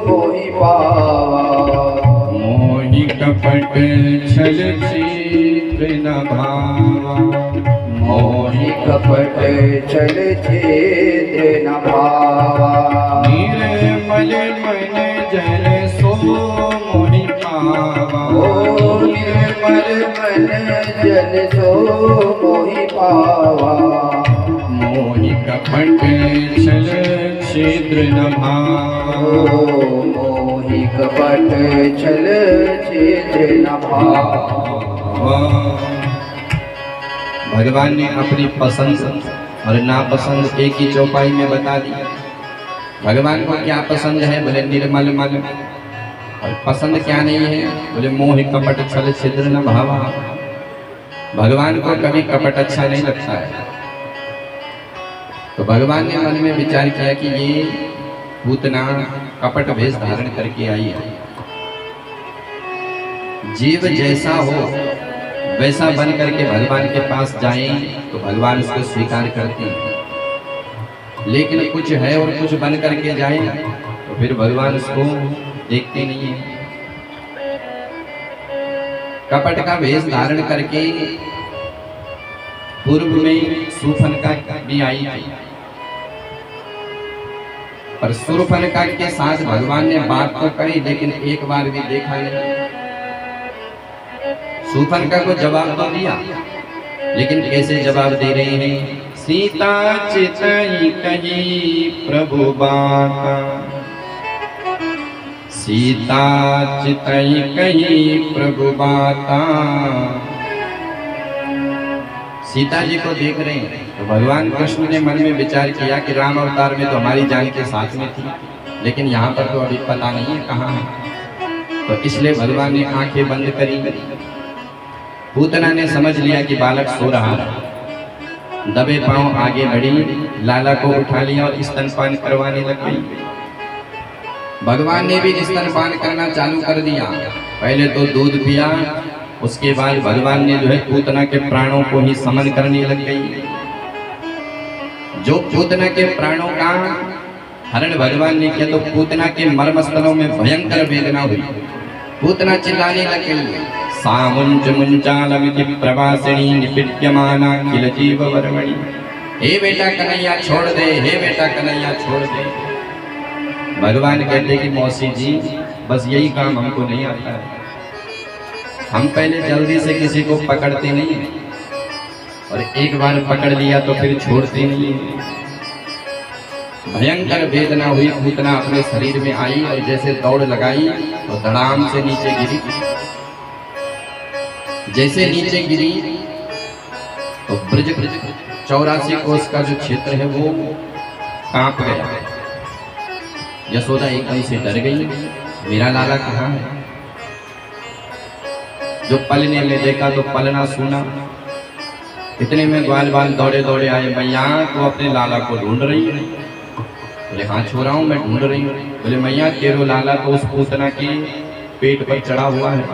मोहि पावा। मोहि कपट छल छिद्र न भावा। मोहि कपट छल छिद्र न भावा। निर्मल मन जन सो मोहि पावा। निर्मल मन जन सो मोहि पावा। मोहि कपट छल छिद्र न भावा। मोहि कपट छल छिद्र न भावा। भगवान ने अपनी पसंद और नापसंद एक ही चौपाई में बता दी। भगवान को क्या पसंद है? बोले निर्मल मन। और पसंद क्या नहीं है? बोले मोहि कपट छल छिद्र न भावा। भगवान को कभी कपट अच्छा नहीं लगता है। तो भगवान ने मन में विचार किया कि ये पूतना कपट वेश धारण करके आई है। जीव जैसा हो वैसा बन करके भगवान के पास जाए तो भगवान उसको स्वीकार करते हैं, लेकिन कुछ है और कुछ बन करके जाए तो फिर भगवान उसको देखते नहीं है। कपट का वेश धारण करके पूर्व में शूर्पणखा भी आई थी, पर शूर्पणखा के साथ भगवान ने बात तो करी लेकिन एक बार भी देखा नहीं। शूर्पणखा को जवाब तो दिया, लेकिन कैसे जवाब दे रहे हैं? सीता चितई कही प्रभु बात। सीता चितई कही प्रभु बाता। सीता जी को देख रहे हैं तो भगवान कृष्ण ने मन में विचार किया कि राम अवतार में तो हमारी जान के साथ में थी, लेकिन यहाँ पर तो अभी पता नहीं है कहाँ है। तो इसलिए भगवान ने आंखें बंद करी। पूतना ने समझ लिया कि बालक सो रहा, दबे पांव आगे बढ़ी, लाला को उठा लिया और स्तनपान करवाने लग गई। भगवान ने भी स्तनपान करना चालू कर दिया। पहले तो दूध पिया, उसके बाद भगवान ने जो है पूतना के प्राणों को ही समन करने लग गई। जो पूतना के प्राणों का हरण भगवान ने किया तो पूतना के मर्मस्थलों में भयंकर वेदना हुई। पूतना चिल्लाने लग गई, सामुंच मुंचालमिति प्रवासिनी निपिट्यमाना किल जीव वर्मणि। हे बेटा कन्हैया छोड़ दे, हे बेटा कन्हैया छोड़ दे। भगवान कहते कि मौसी जी बस यही काम हमको नहीं आता है। हम पहले जल्दी से किसी को पकड़ते नहीं हैं, और एक बार पकड़ लिया तो फिर छोड़ते नहीं हैं। भयंकर वेदना हुई। पूतना अपने शरीर में आई और जैसे दौड़ लगाई तो धड़ाम से नीचे गिरी। जैसे नीचे गिरी तो ब्रज 84 कोस का जो क्षेत्र है वो कांप गया। यशोदा एकदम से डर गई, मेरा लाला कहाँ है? जो पलने में देखा तो पलना सुना। इतने में ग्वाल बाल दौड़े दौड़े आए, मैया तो अपने लाला को ढूंढ रही है। बोले हाँ छोड़ रहा हूँ, मैं ढूंढ रही हूँ। बोले मैया तेरो लाला तो उस पूतना के पेट पर चढ़ा हुआ है।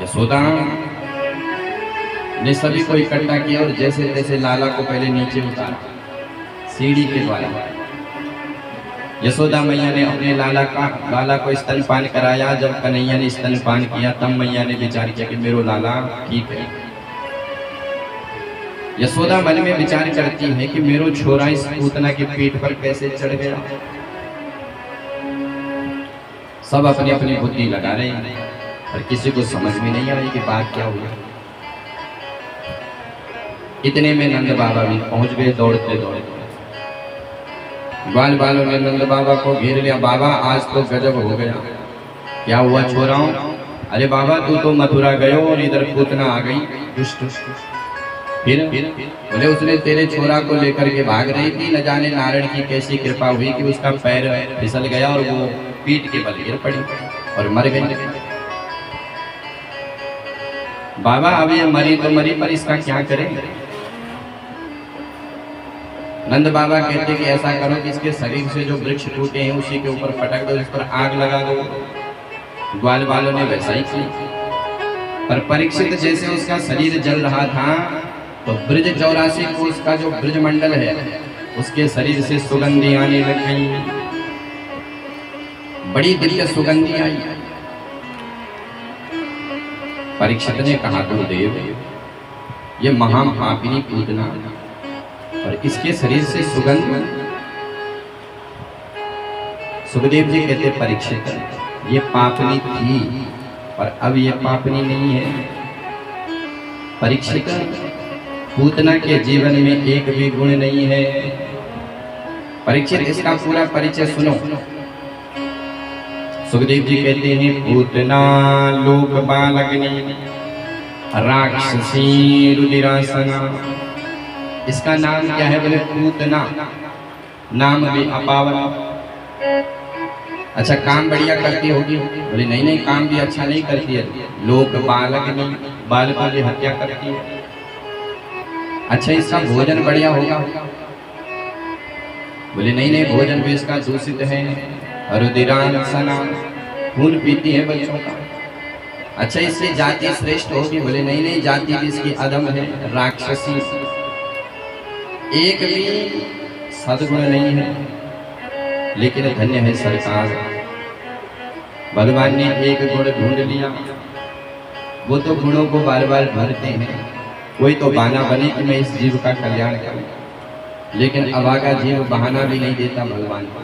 यशोदा ने सभी को इकट्ठा किया और जैसे जैसे लाला को पहले नीचे उतारा सीढ़ी के द्वारा। यशोदा मैया ने अपने लाला को स्तनपान कराया। जब कन्हैया ने स्तनपान किया तब मैया ने विचार किया कि मेरो लाला ठीक है। यशोदा मन में विचार करती है कि मेरो छोरा इस पूतना के पेट पर कैसे चढ़ गया। सब अपनी अपनी बुद्धि लगा रहे हैं और किसी को समझ में नहीं आ रही कि बात क्या हुई। इतने में नंद बाबा भी पहुंच गए दौड़ते दौड़ते। ग्वाल बालों ने नंद बाबा को घेर लिया। बाबा आज तो गजब हो गया। क्या हुआ छोराओं? अरे बाबा तू तो मथुरा गयो और इधर पूतना आ गई। फिर बोले उसने तेरे छोरा को लेकर के भाग रही थी, न जाने नारायण की कैसी कृपा हुई कि उसका पैर फिसल गया और वो पीठ के बल गिर पड़ी और मर गई। बाबा अब ये मरी तो मरी, पर इसका क्या करें? नंद बाबा कहते कि ऐसा करो कि इसके शरीर से जो वृक्ष टूटे हैं उसी के ऊपर पटक दो, इस पर आग लगा दो। ग्वाल वालों ने वैसा ही किया। पर परीक्षित जैसे उसका शरीर जल रहा था तो ब्रज 84 को उसका जो ब्रज मंडल है उसके शरीर से सुगंधी आने लग गई। बड़ी दिव्य सुगंधी आई। परीक्षित ने कहा गुरुदेव ये महापापिनी पूतना और इसके शरीर से सुगंध। सुखदेव जी कहते परीक्षित ये पापनी थी पर अब ये पापनी नहीं है। परीक्षित पूतना के जीवन में एक भी गुण नहीं है। परीक्षित इसका पूरा परिचय सुनो। सुखदेव जी कहते हैं पूतना लोक बालग्नि राक्षसी रुधिरासना। इसका नाम क्या है? बोले पूतना, नाम भी अपावन। अच्छा काम बढ़िया करती होगी? बोले नहीं नहीं, काम भी अच्छा नहीं करती है। लोक बालग्नि, बालकों की हत्या करती है। अच्छा इसका भोजन बढ़िया होगा? बोले नहीं नहीं, भोजन भी इसका दूषित है। रुधिरासना, खून पीती है बच्चों का। अच्छा इससे जाति श्रेष्ठ होगी? बोले नहीं नहीं, जाति भी इसकी अधम है, राक्षसी। एक भी सद्गुण नहीं है। लेकिन धन्य है सरकार, भगवान ने एक गुण ढूंढ लिया। वो तो गुणों को बार बार भरते हैं। कोई तो बहाना बने कि मैं इस जीव का कल्याण करूं, लेकिन अभागा जीव बहाना भी नहीं देता भगवान को।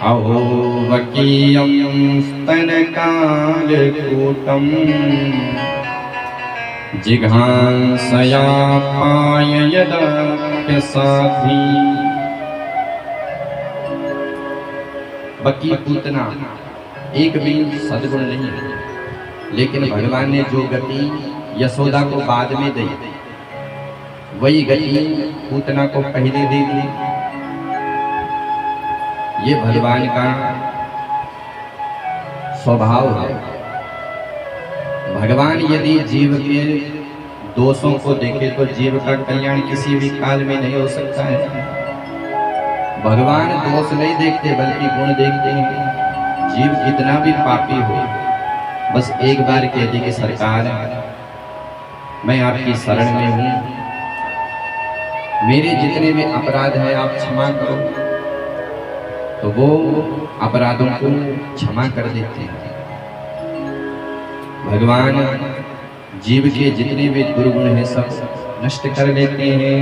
अहो वकीयं स्तनकालकूटं जिघांसया पाययदप्यसाधि। बकी पूतना एक भी सद्गुण नहीं है। लेकिन भगवान ने जो गति यशोदा को बाद में दी वही गति पूतना को पहले दे दी। ये भगवान का स्वभाव है। भगवान यदि जीव के दोषों को देखे तो जीव का कल्याण किसी भी काल में नहीं हो सकता है। भगवान दोष नहीं देखते बल्कि गुण देखते हैं। जीव कितना भी पापी हो, बस एक बार कह दे कि सरकार मैं आपकी शरण में हूँ, मेरे जितने भी अपराध हैं आप क्षमा करो, तो वो अपराधों को क्षमा कर देते हैं। भगवान जीव के जितने भी दुर्गुण हैं सब नष्ट कर देते हैं।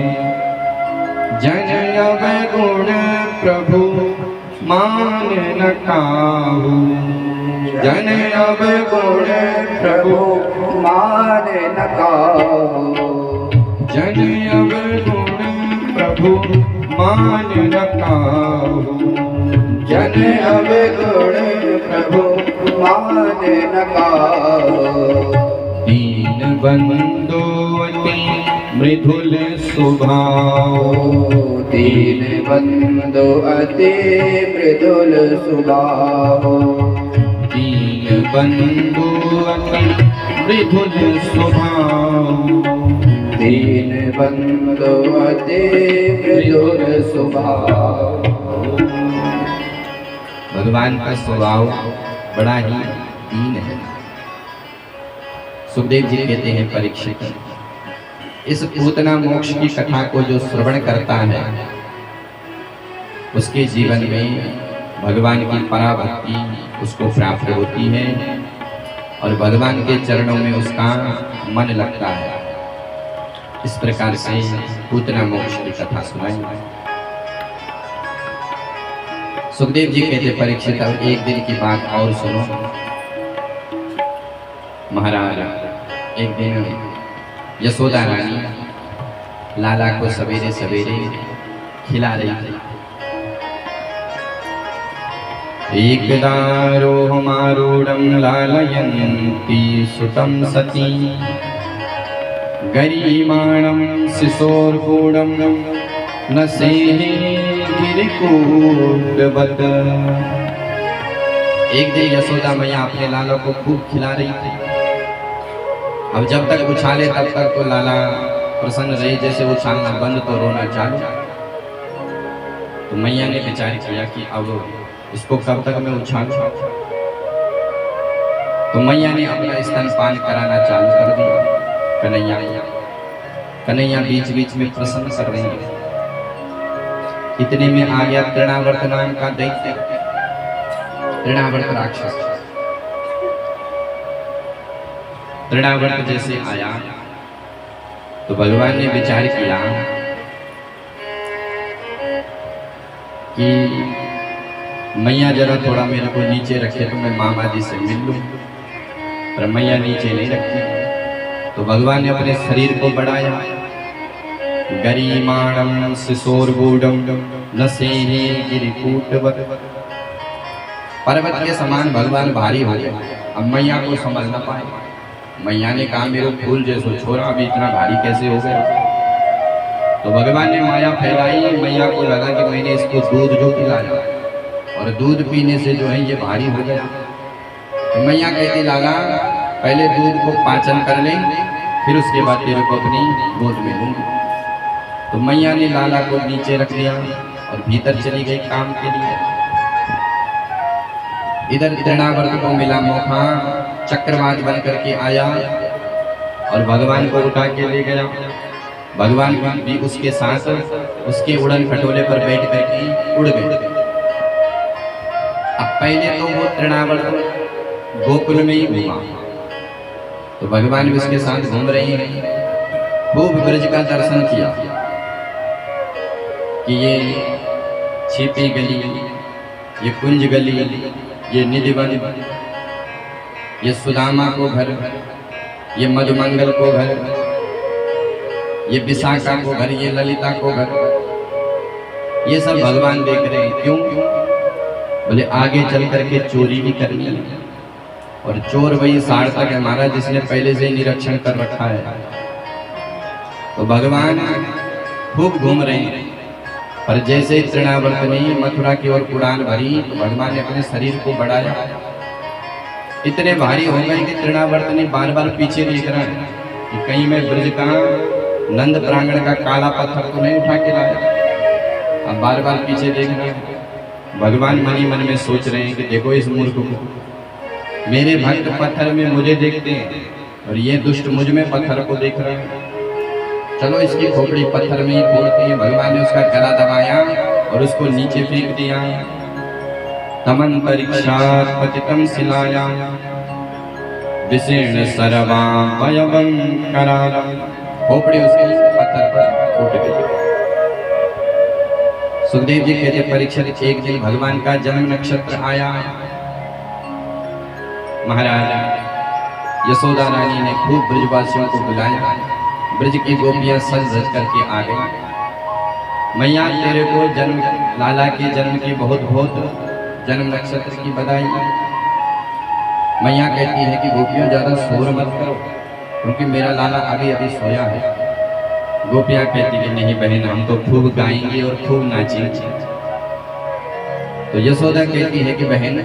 जन अवगुण प्रभु मान न काहू, जन अवगुण प्रभु मान न काहू। जन अवगुण प्रभु मान न काहू। जन अवगुण प्रभु मान न काहू। दीन बंधु अति मृदुल स्वभाव। दीन बंधु अति मृदुल स्वभाव। दीन बंधु अति मृदुल स्वभाव। दीन बंधु अति मृदुल स्वभाव। भगवान का स्वभाव बड़ा ही दीन है। सुखदेव जी कहते हैं परीक्षित इस पूतना मोक्ष की कथा को जो श्रवण करता है उसके जीवन में भगवान की पराभक्ति उसको प्राप्त होती है और भगवान के चरणों में उसका मन लगता है। इस प्रकार से पूतना मोक्ष की कथा सुनाई। सुखदेव जी कहते परीक्षित अब एक दिन की बात और सुनो। महाराज एक दिन यशोदा रानी लाला को सवेरे सवेरे खिला रही थी। एकदारोहमारूढ़ं लालयन्ती सुतं सती गरीमाणं शिशोर्गूढं न सेहे गिरिकूटवत्। एक दिन यशोदा मैया अपने लाला को खूब खिला रही थी। अब जब तक उछाले तब तक तो लाला प्रसन्न रहे, जैसे उछालना बंद तो रोना चालू। तो मैया ने विचार किया कि अब इसको कब तक मैं उछालूं। तो मैया ने अपना स्तनपान कराना चालू कर दिया। कन्हैया बीच बीच में प्रसन्न कर रही है। इतने में आ गया तृणावर्त नाम का दैत्य, तृणावर्त राक्षस। तृणावर्त जैसे आया तो भगवान ने विचार किया कि मैया जरा थोड़ा मेरे को नीचे रखे तो मैं मामा जी से मिल लूं, पर मैया नीचे नहीं रखी। तो भगवान ने अपने शरीर को बढ़ाया। गरीमाणं शिशोर्गूढं न सेहे गिरिकूटवत्। पर्वत के समान भगवान भारी हो गए। अब मैया को समझ न पाए। मैया ने कहा मेरे फूल जैसो छोरा अभी इतना भारी कैसे हो गया। तो भगवान ने माया फैलाई। मैया को लगा कि मैंने इसको दूध जो पिलाया और दूध पीने से जो है ये भारी हो गया। तो मैया कहती लाला पहले दूध को पाचन कर ले, फिर उसके बाद तेरे को अपनी गोद में लूंगी। तो मैया ने लाला को नीचे रख लिया और भीतर चली गई काम के लिए। इधर तृणावर्त को मिला मौका, चक्रवात बन करके आया और भगवान को उठा के ले गया। भगवान भी उसके साथ उसके उड़न खटोले पर बैठ करके उड़ गए। अब पहले तो वो तृणावर्त गोकुल में ही घूमा, तो भगवान भी उसके साथ घूम रही है। खूब ब्रज का दर्शन किया कि ये छिपी गली, ये कुंज गली, ये निधिवन, ये सुदामा को घर, ये मधुमंगल को घर, ये विशाखा को घर, ये ललिता को घर, ये सब भगवान देख रहे हैं। क्यों? बोले आगे चल करके चोरी भी करनी है और चोर वही सार्थक है हमारा जिसने पहले से निरीक्षण कर रखा है। तो भगवान खूब घूम रहे हैं। पर जैसे तृणावर्त ने मथुरा की ओर उड़ान भरी तो भगवान ने अपने शरीर को बढ़ाया। इतने भारी हो गए कि तृणावर्त ने बार बार पीछे देख रहा है कि कहीं मैं ब्रज का नंद प्रांगण का काला पत्थर तो नहीं उठा के लाया। अब बार बार पीछे देख रहे हैं। भगवान मन ही मन में सोच रहे हैं कि देखो इस मूर्ख को, मेरे भक्त पत्थर में मुझे देखते हैं और ये दुष्ट मुझ में पत्थर को देख रहे हैं। चलो इसकी खोपड़ी पत्थर में ही फोड़ती है। भगवान ने उसका गला दबाया और उसको नीचे फेंक दिया। तमंतरिक्षात् पतितं शिलायां विशीर्ण सर्वावयवं कराला। खोपड़ी उसके पत्थर पर फूट गई। सुखदेव जी कहते परीक्षित एक दिन भगवान का जन्म नक्षत्र आया। महाराज यशोदा रानी ने खूब ब्रजवासियों को बुलाया। ब्रज की गोपियां सज धज करके आ गई। मैया तेरे को जन्म लाला के जन्म की बहुत बहुत जन्म नक्षत्र की बधाई। मैया कहती है कि गोपियों ज्यादा शोर मत करो क्योंकि मेरा लाला अभी अभी सोया है। गोपियां कहती कि नहीं बहन हम तो खूब गाएंगे और खूब नाचेंगे। तो यशोदा कहती है कि बहन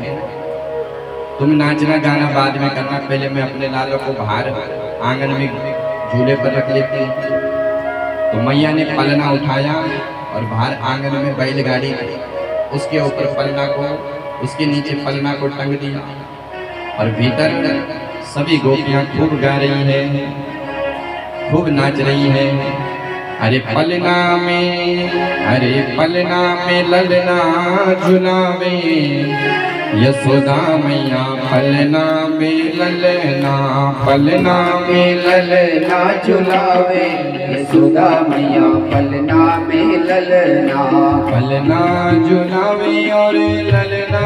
तुम नाचना गाना बाद में करना, पहले मैं अपने लाला को बाहर आंगन में झूले पर रख लेती हूँ। तो मैया ने पलना उठाया और बाहर आंगन में बैलगाड़ी उसके ऊपर पलना को, उसके नीचे पलना को टंग दिया और भीतर सभी गोपियां खूब गा रही हैं, खूब नाच रही हैं। अरे पलना में ललना झुलावे, यशोदा मैया पलना में ललना, पलना में ललना झुलावे, यशोदा मैया पलना में ललना। पलना झुलावे और ललना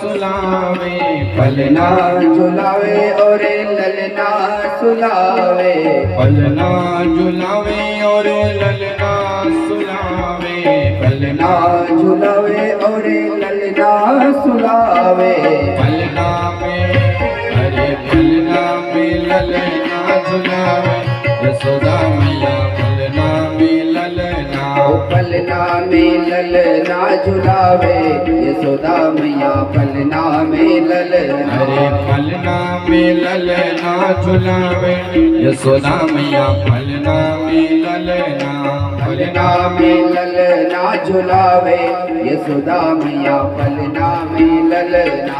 सुलावे, पलना झुलावे और ललना सुलावे। पलना झुलावे और ललना सुलावे, पलना झुलावे और ललना सुलावे। पलना में अरे पलना में ललना झुलावे, यशोदा मैया पलना में ललना। पलना में ललना झुलावे, यशोदा मैया पलना में ललना। अरे पलना में ललना झुलावे, यशोदा मैया पलना में ललना। पलना में ललना झुलावे, यशोदा मैया पलना में ललना।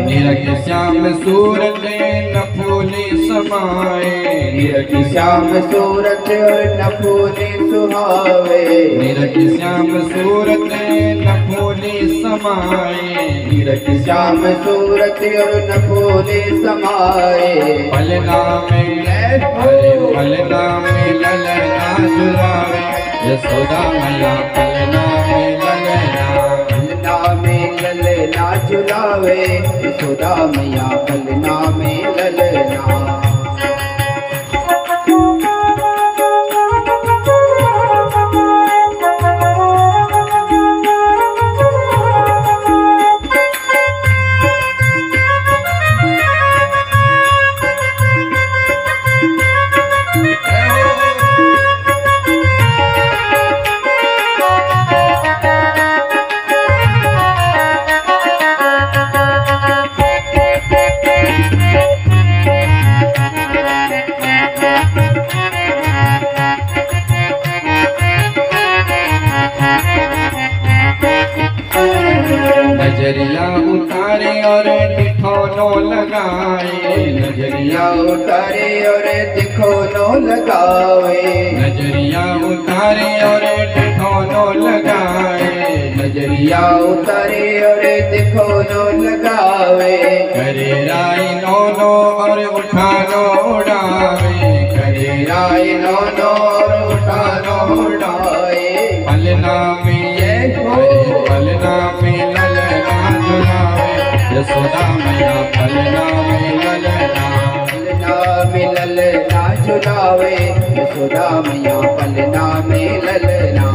निरख श्याम सूरत न फूले समाए, निरख श्याम सूरत न फूले सुहावे। निरख श्याम सूरत न फूले समाए, निरख श्याम सूरत न फूले समाए। पलना में अरे पलना में ललना झुलावे, यशोदा मैया पलना में ललना। पलना में ललना झुलावे, यशोदा मैया पलना में ललना। नजरिया उतारे और ठिठोनो लगाए, नजरिया उतारे और ठिठोनो लगावे। नजरिया उतारे और ठिठोनो लगाए, नजरिया उतारे और ठिठोनो लगावे। करे राय नौनो और उठानो उड़ावे, करे राय नौनो और उठानो उड़ाए। पलना में पलना में ललना झुलावे, यशोदा मैया पलना में ललना। पलना में ललना झुलावे, यशोदा मैया पलना में ललना।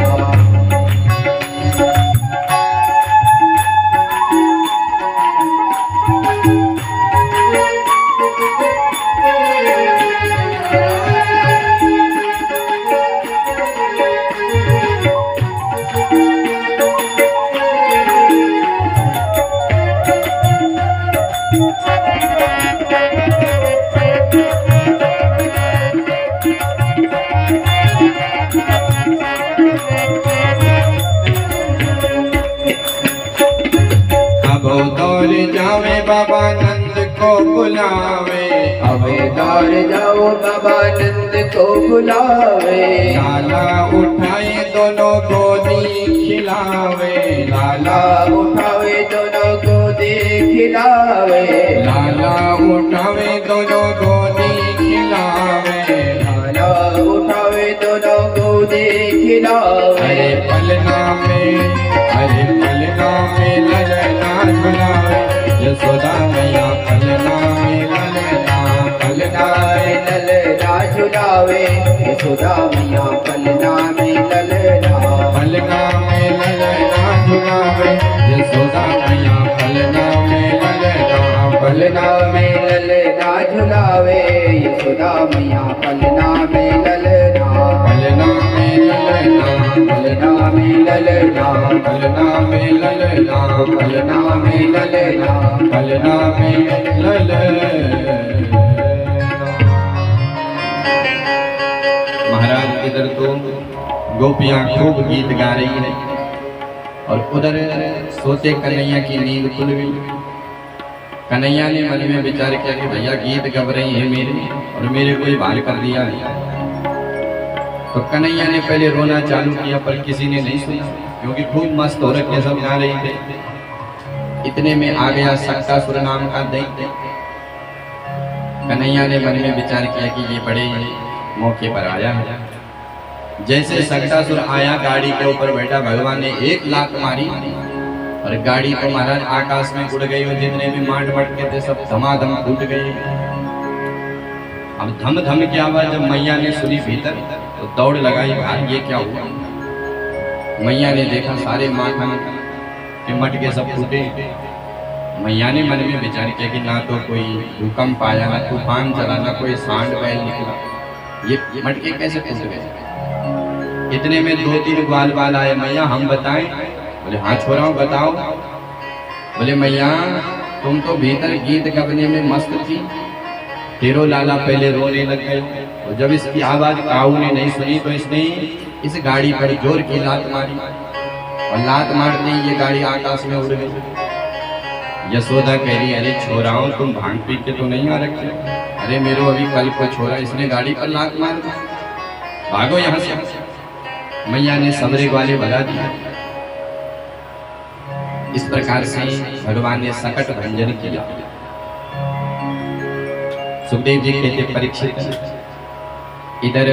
दौड़ जावे बाबा नंद को बुलावे, अबे दौड़ जाओ बाबा नंद को बुलावे। लाला उठाए दोनों गोदी खिलावे, लाला उठावे दोनों गोदी खिलावे। लाला उठावे दोनों गोदी खिलावे, लाला उठावे दोनों गोदी खिलावे। अरे पलना यशोदा मैया पलना में ललना, पलना में ललना झुलावे, यशोदा मैया पलना में ललना, पलना में ललना झुलावे, यशोदा मैया पलना में ललना, पलना में ललना झुलावे, यशोदा मैया पलना में ललना, पलना में ललना, पलना में ललना, पलना में ललना, पलना में ललना, पलना में ललना। महाराज इधर तो गोपियां खूब गीत गा रही है और उधर सोते कन्हैया की नींद खुल गई। कन्हैया ने मन में विचार किया कि भैया गीत गब रही है मेरे और मेरे को ही बाहर कर दिया। तो कन्हैया ने पहले रोना चालू किया पर किसी ने नहीं सुना, क्योंकि खूब मस्त हो रखे सब गा रही थे। इतने में आ गया सक्तासुर नाम का दैत्य। कन्हैया ने मन में विचार किया कि ये बड़े मौके पर आया है। जैसे सक्तासुर आया, गाड़ी के ऊपर बैठा, भगवान ने एक लात मारी और गाड़ी तो महाराज आकाश में उड़ गई और जितने भी मांड मटके थे सब धमाधम फूट गए। अब धम धम की आवाज जब मैया ने सुनी भीतर तो दौड़ लगाई, भाई ये क्या हुआ। मैया ने देखा सारे माखन के मटके सब फूटे। मैया ने मन में विचार किया कि ना तो कोई भूकंप आया, ना तूफान चला, ना कोई सांड बैल निकला, ये मटके कैसे फूट गए। इतने में 2-3 ग्वाल बाल आए, मैया हम बताएं। बोले हाँ छोराओ बताओ। बोले मैया तुम तो भीतर गीत गबने में मस्त थी, तेरो लाला पहले रोने लग गए और जब इसकी आवाज काऊ ने नहीं सुनी तो इसने इस गाड़ी पर जोर की लात मारी और लात मारते ही ये गाड़ी आकाश में उड़ गई। यशोदा कह रही अरे छोराओ तुम भांग पी के तो नहीं आ रखे। अरे मेरे अभी कल को छोरा इसने गाड़ी पर लात मार दी, भागो यहाँ से। मैया ने सबरे वाले भगा दिया। इस प्रकार से भगवान ने सकट भंजन किया। सुखदेव जी कहते परीक्षित इधर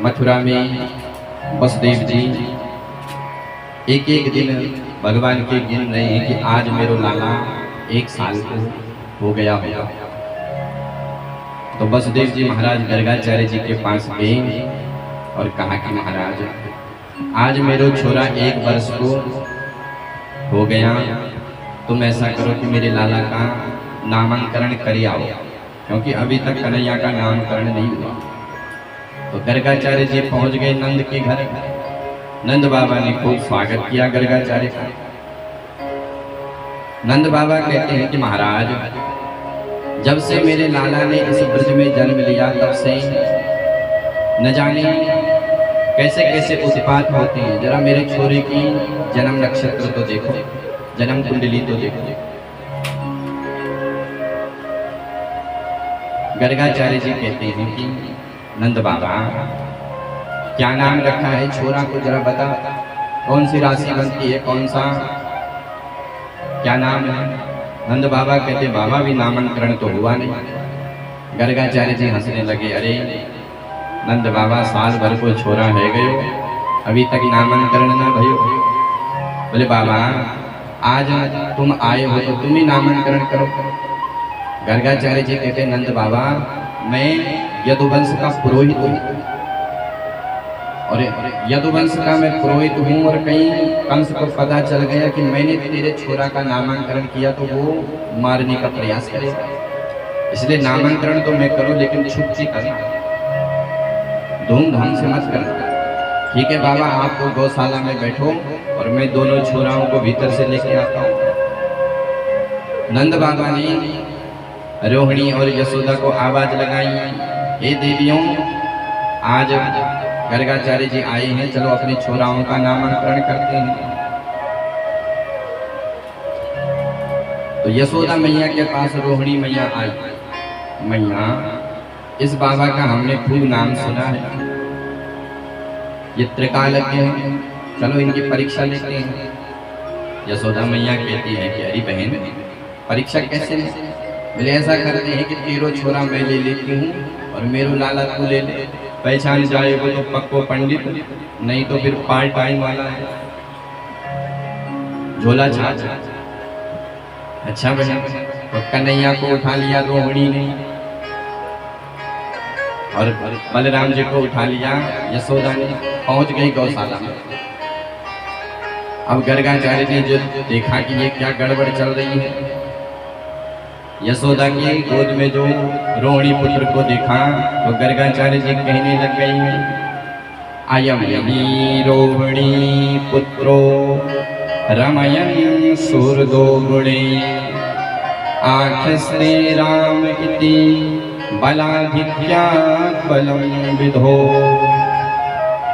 मथुरा में वसुदेव जी एक एक दिन भगवान के गिन रहे हैं कि आज मेरो लाला 1 साल को हो गया होगा। तो वसुदेव जी महाराज गर्गाचार्य जी के पास गए और कहा कि महाराज आज मेरो छोरा 1 वर्ष को हो गया, तुम ऐसा करो कि मेरे लाला का नामांकरण कर आओ, क्योंकि अभी तक कन्हैया का नामकरण नहीं हुआ। तो गर्गाचार्य जी पहुंच गए नंद के घर। नंद बाबा ने खूब स्वागत किया गर्गाचार्य का। नंद बाबा कहते हैं कि महाराज जब से मेरे लाला ने इस ब्रज में जन्म लिया तब से न जाने कैसे कैसे उत्पात होते हैं। जरा मेरे छोरे की जन्म नक्षत्र तो देखो, जन्म कुंडली तो देखो। गर्गाचार्य जी कहते हैं कि नंद बाबा क्या नाम रखा है छोरा को, जरा बता कौन सी राशि बनती है, कौन सा क्या नाम है। नंद बाबा कहते बाबा भी नामांकरण तो हुआ नहीं। गर्गाचार्य जी हंसने लगे, अरे नंद बाबा साल भर को छोरा है गयो, अभी तक नामांकरण ना भयो। बोले बाबा आज तुम आए हो तो तुम ही नामांकरण करो। गर्गाचार्य जी कहते नंद बाबा मैं यदुवंश का पुरोहित हूँ और यदुवंश का मैं पुरोहित हूँ और कहीं कंस को पता चल गया कि मैंने तेरे छोरा का नामांकरण किया तो वो मारने का प्रयास करेगा, इसलिए नामांकरण तो मैं करूँ लेकिन छुप के करना, धूमधाम से मत करना। ठीक है बाबा आप तो गौशाला में बैठो और मैं दोनों छोराओं को भीतर से लेके आता हूँ। नंद बाबा ने रोहिणी और यशोदा को आवाज लगाई, हे देवियों आज गर्गाचार्य जी आए हैं, चलो अपने छोराओं का नामांकरण करते हैं। तो यशोदा मैया के पास रोहिणी मैया आई, मैया इस बाबा का हमने खूब नाम सुना है, ये त्रिकालज्ञ हैं, चलो इनकी परीक्षा लेते हैं। यशोदा मैया कहती है कि अरे बहन परीक्षा कैसे ले? बोले ऐसा करते हैं कि तेरो छोरा मैं ले लेती हूँ और मेरो लाला तू ले ले, पहचान जाएगा तो पक्को पंडित, नहीं तो फिर पार्ट टाइम वाला है झोला छाछ। अच्छा बहन तो कन्हैया को उठा लिया रोहिणी ने और बलराम जी को उठा लिया यशोदा ने। पहुंच गई गौशाला में। अब गर्गाचार्य ने जो देखा कि ये क्या गड़बड़ चल रही है, यशोदा की गोद में जो रोहिणी पुत्र को देखा तो गर्गाचार्य जी कहने लग गई, अयम हि रोहिणी पुत्रो रमयन् सूर्दो गुणे आख्यस्ते राम इति बलाधिक्यात् बलं विधो।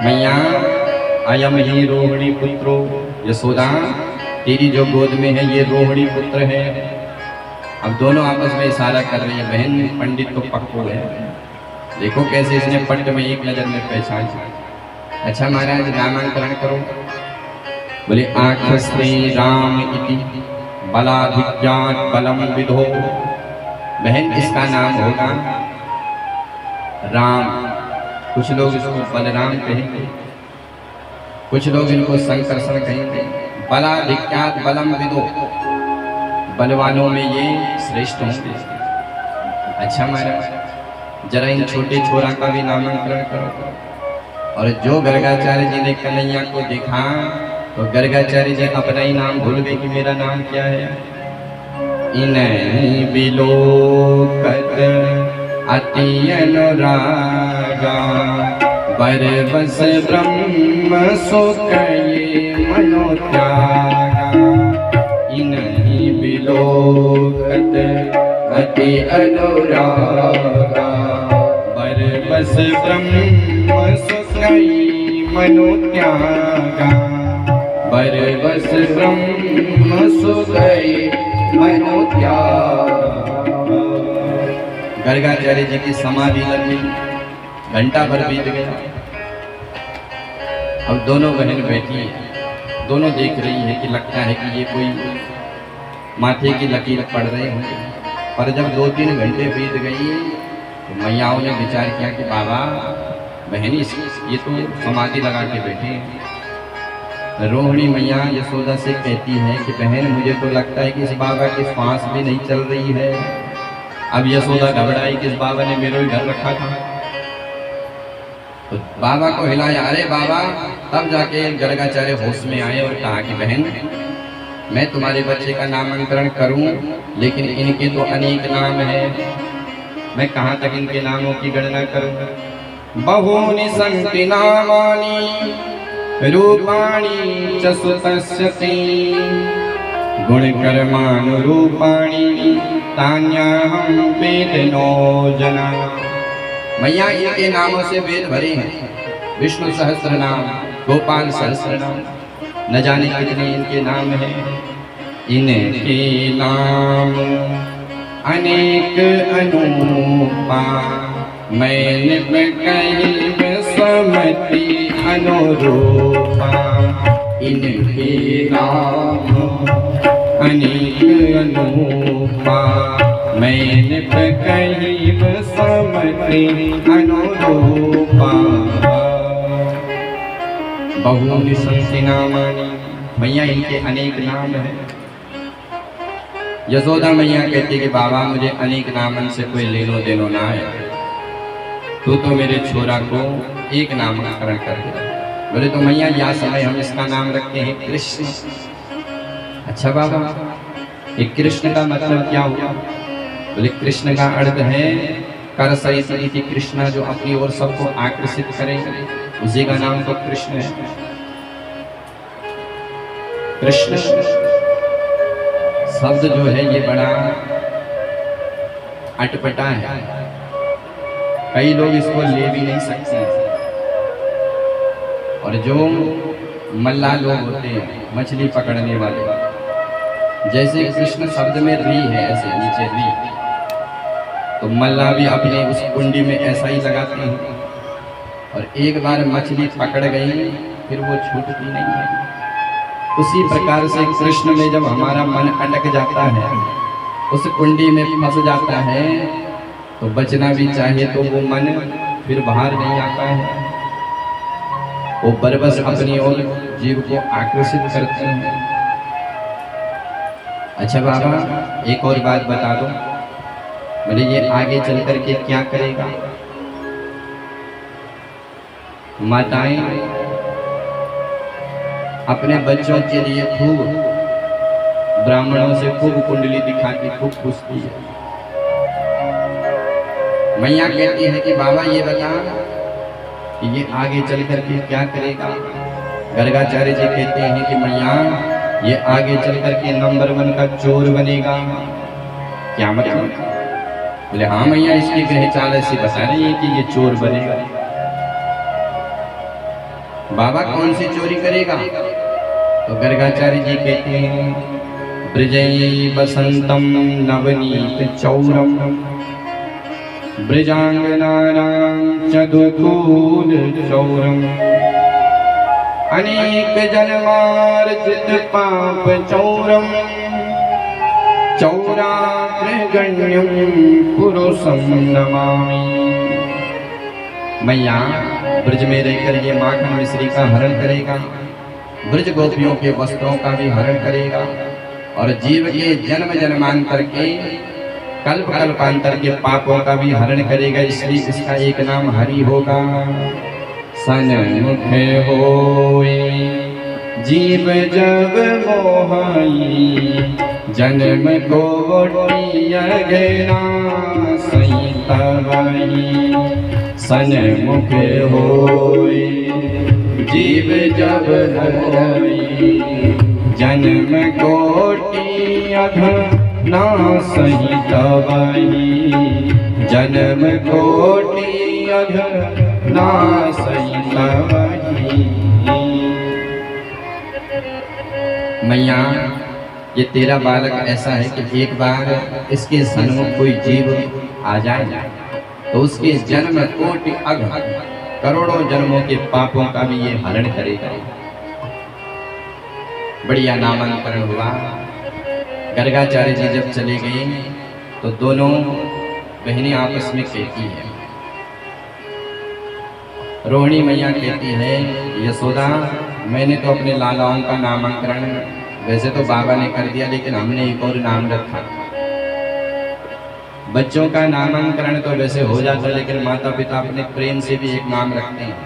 मैया अयम ही रोहिणी पुत्रो, यशोदा तेरी जो गोद में है ये रोहिणी पुत्र है। अब दोनों आपस में इशारा कर रही है, बहन पंडित तो पक्को है, देखो कैसे इसने पट में एक नजर में पहचान। अच्छा महाराज नामांतरण करो। बोले आख्यस्ते राम इति बलाधिक्यात् बलम विधो। बहन इसका नाम होगा राम। कुछ लोग इसको बलराम कहेंगे, कुछ लोग इनको संकर्षण कहेंगे। बलाधिक्यात् बलम विधो, बलवानों में ये श्रेष्ठ होंगे। अच्छा महाराज जरा इन छोटे छोरा का भी नामांतरण करो। और जो गर्गाचार्य जी ने कन्हैया को देखा तो गर्गाचार्य जी अपना ही नाम भूल गए कि मेरा नाम क्या है। इन्हीं बिलोकत अति अनुरागा बरबस ब्रह्म सुखये मनोत्यागा। इन्हीं बिलोकत अति अनुरागा बरबस ब्रह्म सुखये मनोत्यागा। बरबस ब्रह्म सुखये मनोत्यागा। गर्गाचार्य जी की समाधि लगी, घंटा भर बीत गया। अब दोनों बहन बैठी है, दोनों देख रही है कि लगता है कि ये कोई माथे की लकीर पड़ रहे होंगे। पर जब 2-3 घंटे बीत गई तो मैयाओं ने विचार किया कि बाबा बहनी ये तो समाधि लगा के बैठे हैं। रोहिणी मैया यशोदा से कहती है कि बहन मुझे तो लगता है कि इस बाबा की श्वास भी नहीं चल रही है। अब यशोदा घबराई कि इस बाबा ने मेरे घर रखा था। तो बाबा को हिलाया, अरे बाबा। तब जाके गर्गाचार्य होश में आए और कहा कि बहन मैं तुम्हारे बच्चे का नामकरण करूं, लेकिन इनके तो अनेक नाम हैं, मैं कहां तक इनके नामों की गणना करूं। बहूनि सन्ति नामानि रूपाणि च सुतस्य ते गुणकर्मानुरूपाणि तान्यहं वेदनो जना। मैया इनके नामों से वेद भरे हैं, विष्णु सहस्त्र नाम, गोपाल सहस्त्र नाम, न जाने कितने इनके नाम हैं। इनके नाम अनेक अनूपा मैंने कही समति अनुरूपा। इनके नाम अनेक अनूपा मैंने कही समति अनुरूपा। बहूनि सन्ति नामानि, मैया इनके अनेक नाम हैं। यशोदा मैया कहती कि बाबा मुझे अनेक नामन से कोई लेनो देनो ना है, तू तो मेरे छोरा को एक नामकरण कर दे। बोले तो मैया या समय हम इसका नाम रखते हैं कृष्ण। अच्छा बाबा ये कृष्ण का मतलब क्या हुआ? बोले कृष्ण का अर्थ है कर सही कृष्ण, जो अपनी ओर सबको आकर्षित करे, उसी का नाम तो कृष्ण है। कृष्ण शब्द जो है ये बड़ा अटपटा है, कई लोग इसको ले भी नहीं सकते। और जो मल्ला लोग होते हैं, मछली पकड़ने वाले, जैसे कृष्ण शब्द में री है, ऐसे नीचे री, तो मल्ला भी अपने उस कुंडी में ऐसा ही लगाते हैं। और एक बार मछली पकड़ गई फिर वो छूटती नहीं है। उसी प्रकार से कृष्ण में जब हमारा मन अटक जाता है, उस कुंडी में फंस जाता है, तो बचना भी चाहिए तो वो मन फिर बाहर नहीं आता है। वो बरबस अपनी ओर जीव को आकर्षित करते हैं। अच्छा बाबा एक और बात बता दो, बोले ये आगे चल कर के क्या करेगा? माताएं अपने बच्चों के लिए खूब ब्राह्मणों से खूब कुंडली दिखाती, खूब पूछती है। मैया कहती है कि बाबा ये बता कि ये आगे चल कर के क्या करेगा? गर्गाचार्य जी कहते हैं कि मैया ये आगे चल कर के नंबर 1 का चोर बनेगा। क्या मतलब? बोले हाँ मैया, इसकी ग्रह चाल ऐसी बता रही है कि ये चोर बनेगा। बाबा कौन सी चोरी करेगा? तो गर्गाचार्य जी कहते हैं ब्रजै बसंतम नवनीत चौरम ब्रजांगनानां चतुकूल चौरम अनेक जन्मार्जित पाप चौरम चौराग्रगण्यं पुरुषं नमामि। मैया ब्रज में रहकर ये माखन मिश्री का हरण करेगा, ब्रज गोपियों के वस्त्रों का भी हरण करेगा और जीव के जन्म जन्मांतर के कल्प कल्पांतर के पापों का भी हरण करेगा, इसलिए इसका एक नाम हरि होगा। सन्मुख होए जीव जब मोहाई जन्म कोटि अगना सही तवई। सन्मुख होए जीव जब मोहाई जन्म कोटि अगना सही तवई। जन्म कोटि अगना सही तवई। मैया ये तेरा बालक ऐसा है कि एक बार इसके सन्मुख कोई जीव आ जाए तो उसके जन्म कोटि अघ करोड़ों जन्मों के पापों का भी ये हरण करेगा। बढ़िया नामांकरण हुआ। गर्गाचार्य जी जब चले गए तो दोनों बहनें आपस में कहती है। रोहिणी मैया कहती है यशोदा मैंने तो अपने लालाओं का नामांकरण वैसे तो बाबा ने कर दिया, लेकिन हमने एक और नाम रखा। बच्चों का नामांकरण तो वैसे हो जाता है, लेकिन माता पिता अपने प्रेम से भी एक नाम रखते हैं,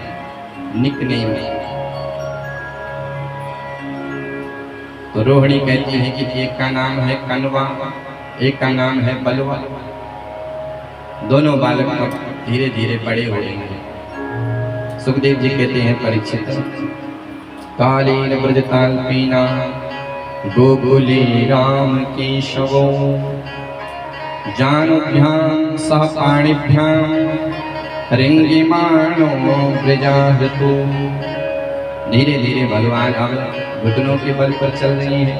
निकनेम। तो रोहिणी कहती है कि एक का नाम है कनवा, एक का नाम है बलवा। दोनों बालक धीरे धीरे बड़े हो रहे हैं। सुखदेव जी कहते हैं परीक्षित कालीन ब्रजताल्पीना गोकुले राम केशवो जानुभ्यां सह पाणिभ्यां रिंगिमाणो ब्रजाहृतो। धीरे धीरे भगवान अब घुटनों के बल पर चल रही है।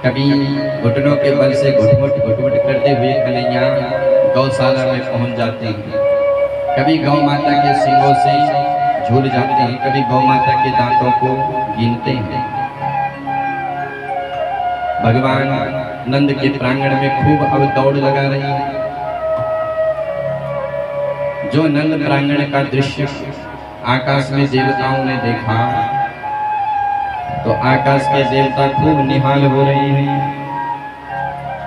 कभी घुटनों के बल से घुटमुट करते हुए कन्हैया गौशाला में पहुंच जाते हैं। कभी गौ माता के सींगों से झूल जाते हैं, कभी गौ माता के दांतों को गिनते हैं। भगवान नंद के प्रांगण में खूब अब दौड़ लगा रही है। जो नंद प्रांगण का दृश्य आकाश में देवताओं ने देखा तो आकाश के देवता खूब निहाल हो रहे हैं।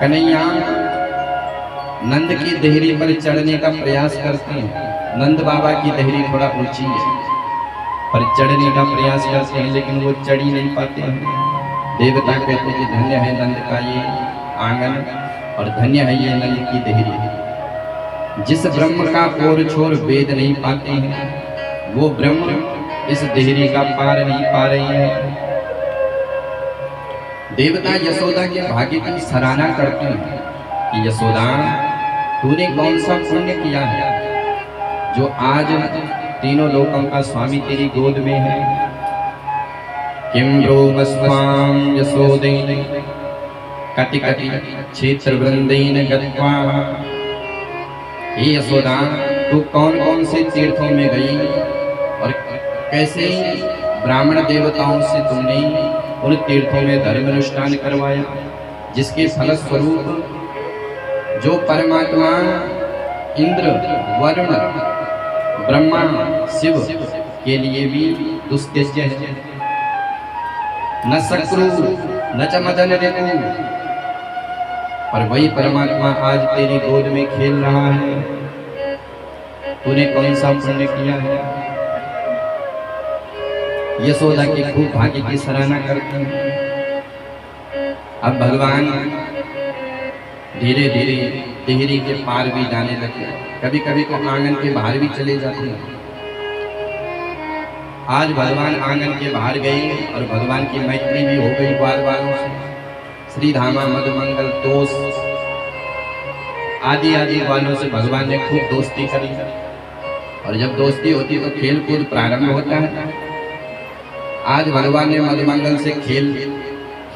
कन्हैया नंद की देहरी पर चढ़ने का प्रयास करते हैं। नंद बाबा की देहरी थोड़ा ऊंची है, पर चढ़ने का प्रयास करते हैं, लेकिन वो चढ़ ही नहीं पाते हैं। देवता कहते हैं कि धन्य है नंद का ये आंगन और धन्य है ये नंद की देहरी। जिस ब्रह्म का ओर छोर वेद नहीं पाते हैं वो ब्रह्म इस देहरी का पार नहीं पा रही है। देवता यशोदा के भाग्य की सराहना करते हैं कि यशोदा तूने कौन सा पुण्य किया है जो आज तीनों लोकों का स्वामी तेरी गोद में है। किं ब्रूमस्वां यशोदेन कटि कटि क्षेत्र वृंदेन गत्वा। हे यशोदा तू कौन कौन से तीर्थों में गई और कैसे ब्राह्मण देवताओं से तुमने उन तीर्थों में धर्म अनुष्ठान करवाया, जिसके फलस्वरूप जो परमात्मा इंद्र वरुण ब्रह्मा शिव के लिए भी दुस्त्यज्य है। न शक्रु न च मदन रिपु, पर वही परमात्मा आज तेरी गोद में खेल रहा है। तूने कौन सा पुण्य किया है? यशोदा की खूब भाग्य की सराहना करते हैं। अब भगवान धीरे धीरे टिहरी के पार भी जाने लगे, कभी कभी तो आंगन के बाहर भी चले जाते हैं। आज भगवान आंगन के बाहर गए और भगवान की मैत्री भी हो गई ग्वाल वालों से। श्रीधामा, मधुमंगल, तोष आदि आदि वालों से भगवान ने खूब दोस्ती करी, और जब दोस्ती होती तो खेल कूद प्रारंभ होता है। आज भगवान ने मधुमंगल से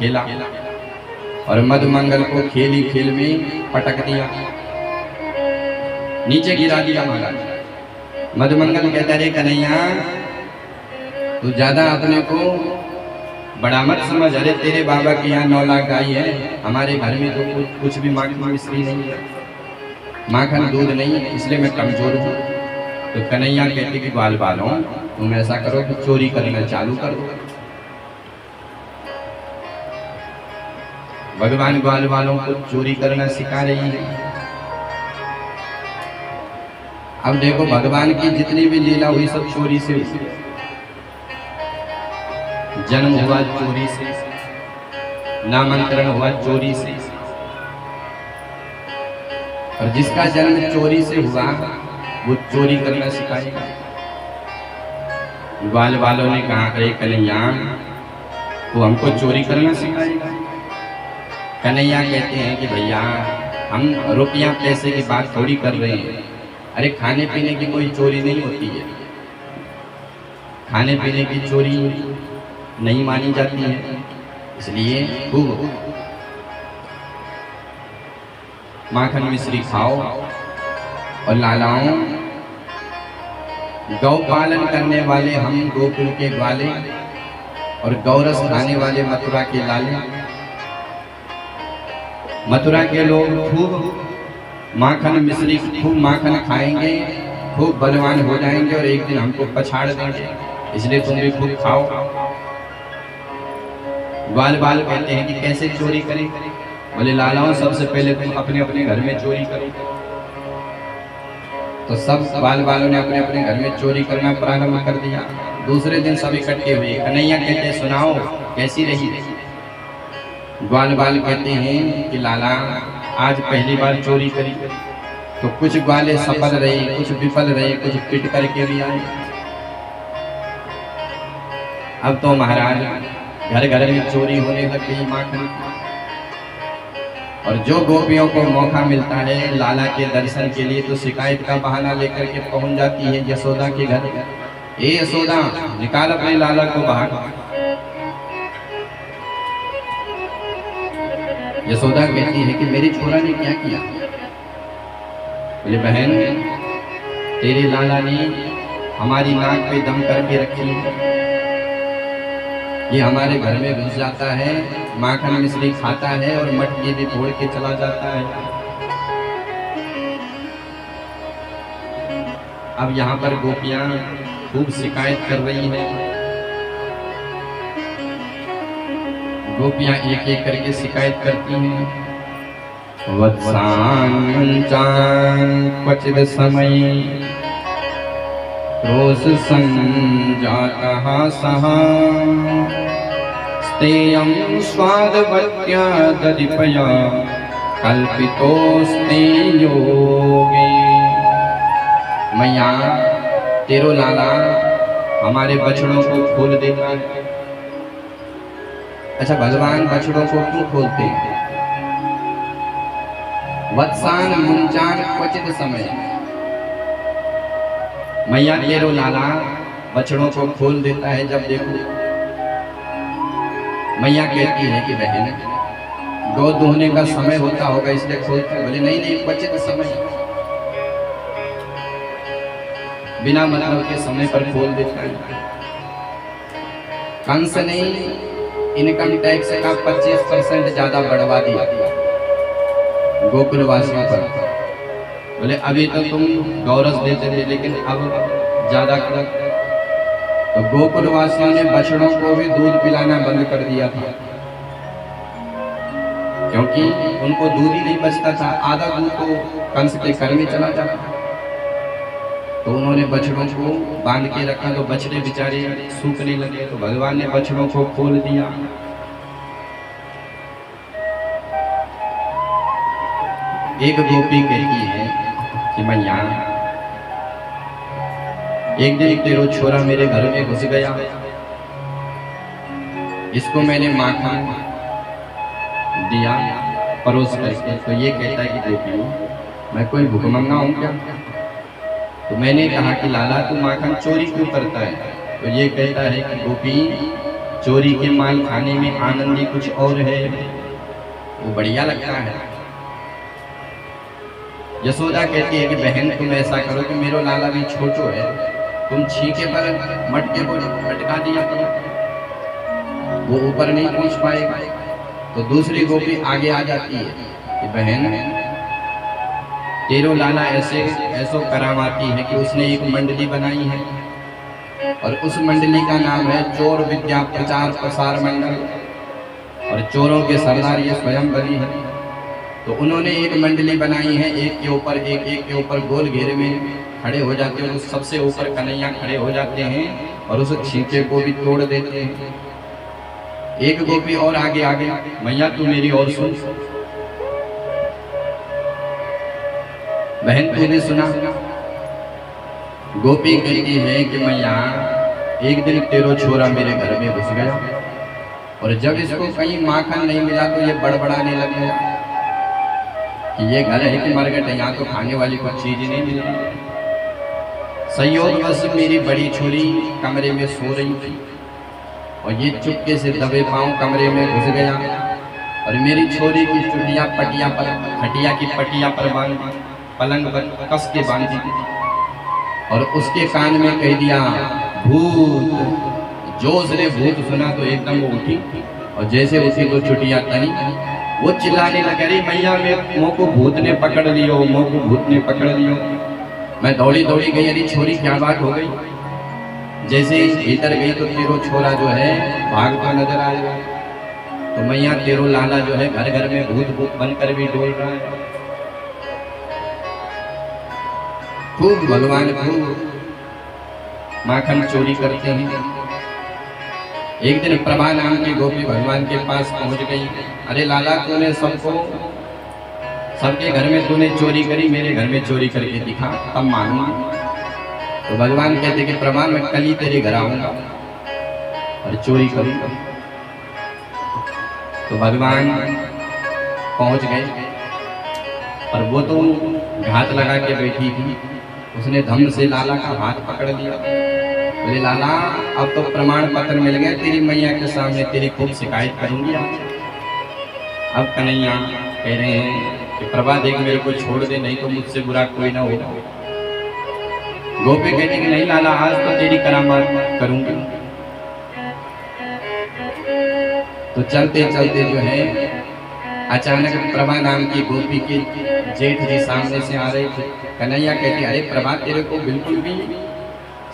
खेला और मधुमंगल को खेल ही खेल में पटक दिया, नीचे गिरा दिया महाराज। मधुमंगल कहता रे कन्हैया, तू ज्यादा अपने को बड़ा मत समझ। अरे तेरे बाबा के यहाँ 9 लाख गाय है, हमारे घर में तो कुछ भी माखन मिश्री नहीं है, माखन दूध नहीं है, इसलिए मैं कमजोर हूँ। तो कन्हैया कहते कि बाल बालों, तुम ऐसा करो कि चोरी करना चालू कर दो। भगवान ग्वाल वालों को चोरी करना सिखा रही है। अब देखो भगवान की जितनी भी लीला हुई सब चोरी से हुई। जन्म हुआ चोरी से, नामकरण हुआ चोरी से, और जिसका जन्म चोरी से हुआ वो चोरी करना सिखाएगा। ग्वाल वालों ने कहा, अरे कन्हैया, वो हमको चोरी करना सिखाएगा। कन्हैया कहते हैं कि भैया, हम रुपया पैसे की बात थोड़ी कर रहे हैं। अरे खाने पीने की कोई चोरी नहीं होती है, खाने पीने की चोरी नहीं मानी जाती है। इसलिए खूब माखन मिश्री खाओ और लालाओं, गौ पालन करने वाले हम गोकुल के ग्वाले और गौरस खाने वाले मथुरा के लाले। मथुरा के लोग खूब माखन मिश्री, खूब माखन खाएंगे, खूब बलवान हो जाएंगे और एक दिन हमको पछाड़ देंगे, इसलिए तुम भी खूब खाओ। ग्वाल बाल कहते हैं कि कैसे चोरी करें? बोले लालाओं, सबसे पहले तुम अपने अपने घर में चोरी करो। तो सब ग्वाल बालों ने अपने अपने घर में चोरी करना प्रारंभ कर दिया। दूसरे दिन सब इकट्ठे हुए। कन्हैया कहते, सुनाओ कैसी रही? ग्वाल बाल कहते हैं कि लाला, आज पहली बार चोरी करी। तो कुछ ग्वाले सफल रहे, कुछ विफल रहे, कुछ पिट करके भी आए। अब तो महाराज घर घर में चोरी होने लग गई माखन की, और जो गोपियों को मौका मिलता है लाला के दर्शन के लिए तो शिकायत का बहाना लेकर के पहुंच जाती है यशोदा के घर। ए यशोदा, निकाल अपने लाला को बाहर। यशोदा कहती है कि मेरी छोरा ने क्या किया? बोले बहन, तेरे लाला ने हमारी नाक पे दम करके रखी है, ये हमारे घर में घुस जाता है, माखन मिश्री खाता है और मटकी भी फोड़ के चला जाता है। अब यहाँ पर गोपियां खूब शिकायत कर रही हैं। गोपियां एक एक करके शिकायत करती हैं। वत्सान क्वचिद समय रोष संजातः सहा स्तेयं स्वादवत्या दधिपया कल्पितोस्ते योगे। मैया, तेरो लाला हमारे बछड़ों को खोल देता है। अच्छा, भगवान बछड़ों को क्यों खोलते हैं? वत्सान मुंचान क्वचित समय, मैया तेरो लाला बछड़ों को खोल देता है जब देखो। मैया कहती है कि बहन, गौ दूहने का समय होता होगा इसलिए खोलते हैं। बोले नहीं नहीं, क्वचित समय, बिना मतलब के समय पर खोल देता है। कंस ने इनकम टैक्स का 25% ज्यादा बढ़वा दिया गोकुल वासियों पर। बोले अभी तो तुम गौरस देते थे, लेकिन अब ज्यादा कर। तो गोकुलवासियों ने बछड़ों को भी दूध पिलाना बंद कर दिया था, क्योंकि उनको दूध ही नहीं बचता था, आधा दूध तो कंस के घर में चला जाता। तो उन्होंने बछड़ों को बांध के रखा, तो बछड़े बेचारे सूखने लगे। तो भगवान ने बछड़ों को खोल दिया। एक गोपी कहती है कि मैया, एक दिन तेरो छोरा मेरे घर में घुस गया, इसको मैंने माखन दिया परोस करके। तो ये कहता है कि गोपी, मैं कोई भुखमंगा हूँ क्या? तो मैंने कहा कि लाला तू माखन चोरी क्यों करता है? तो ये कहता है कि गोपी, चोरी के माल खाने में आनंद ही कुछ और है, वो बढ़िया लगता है। यशोदा कहती है कि बहन तुम ऐसा करो कि मेरो लाला भी छोटो है, तुम छीके पर मटके को लटका दिया करो, वो ऊपर नहीं पहुंच पाएगा। तो दूसरी गोपी आगे आ जाती है कि बहन तेरो लाला ऐसो करामाती है कि उसने एक मंडली बनाई है, और उस मंडली का नाम है चोर विद्या प्रचार प्रसार मंडल, और चोरों के सरदार ये स्वयं बनी है। तो उन्होंने एक मंडली बनाई है, एक के ऊपर एक के ऊपर गोल घेरे में खड़े हो जाते हैं। उस सबसे ऊपर कन्हैया खड़े हो जाते हैं और उस छींके को भी तोड़ देते हैं। एक गोपी और आगे आगे, मैया तू मेरी और सुन, बहन तूने सुना? गोपी कहती है कि मैया, एक दिन तेरो छोरा मेरे घर में घुस गया, और जब इसको कहीं माखन नहीं मिला तो ये बड़बड़ाने लग गया कि ये घर है कि मरगट, यहाँ तो खाने वाली कोई चीज ही नहीं मिल रही। संयोगवश मेरी बड़ी छोरी कमरे में सो रही थी, और ये चुपके से दबे पांव कमरे में घुस गया, और मेरी छोरी की चुटिया पटिया पर, खटिया की पटिया पर बांधी, पलंग पर कस के बांधी, और उसके कान में कह दिया भूत। जो उसने भूत सुना तो एकदम वो उठी, और जैसे उसी को चुटिया तनी, वो चिल्लाने लगे, अरे मैया मोह को भूत ने पकड़ लियो, मोह को भूत ने पकड़ लियो। मैं दौड़ी दौड़ी गई, अरे छोरी क्या बात हो गई? जैसे ही भीतर गई तो तेरो छोरा जो है भागता नजर आएगा। तो मैया तेरो लाला जो है घर घर में भूत भूत बनकर भी डोल रहा है। खूब भगवान खूब माखन चोरी करते हैं। एक दिन प्रभा नाम की गोपी भगवान के पास पहुंच गई, अरे लाला तूने सबके घर में तूने चोरी करी, मेरे घर में चोरी करके दिखा, तब मानूंगी। तो भगवान कहते कि प्रभा मैं कल ही तेरे घर आऊंगा और चोरी करूंगा। तो भगवान पहुंच गए, और वो तो घात लगा के बैठी थी, उसने धम से लाला का हाथ पकड़ लिया। बोले लाला अब तो प्रमाण पत्र मिल गया, तेरी मैया के सामने तेरी खूब शिकायत करूंगी। अब कन्हैया कह रहे हैं कि प्रभा देख मेरे को छोड़ दे, नहीं तो मुझसे बुरा कोई ना होगा। गोपी कहती कि नहीं लाला आज तो तेरी करामात करूंगी। तो चलते चलते जो है अचानक प्रभा नाम की गोपी के जेठ जी सामने से आ रहे थे। कन्हैया कहती अरे प्रभा तेरे को बिल्कुल भी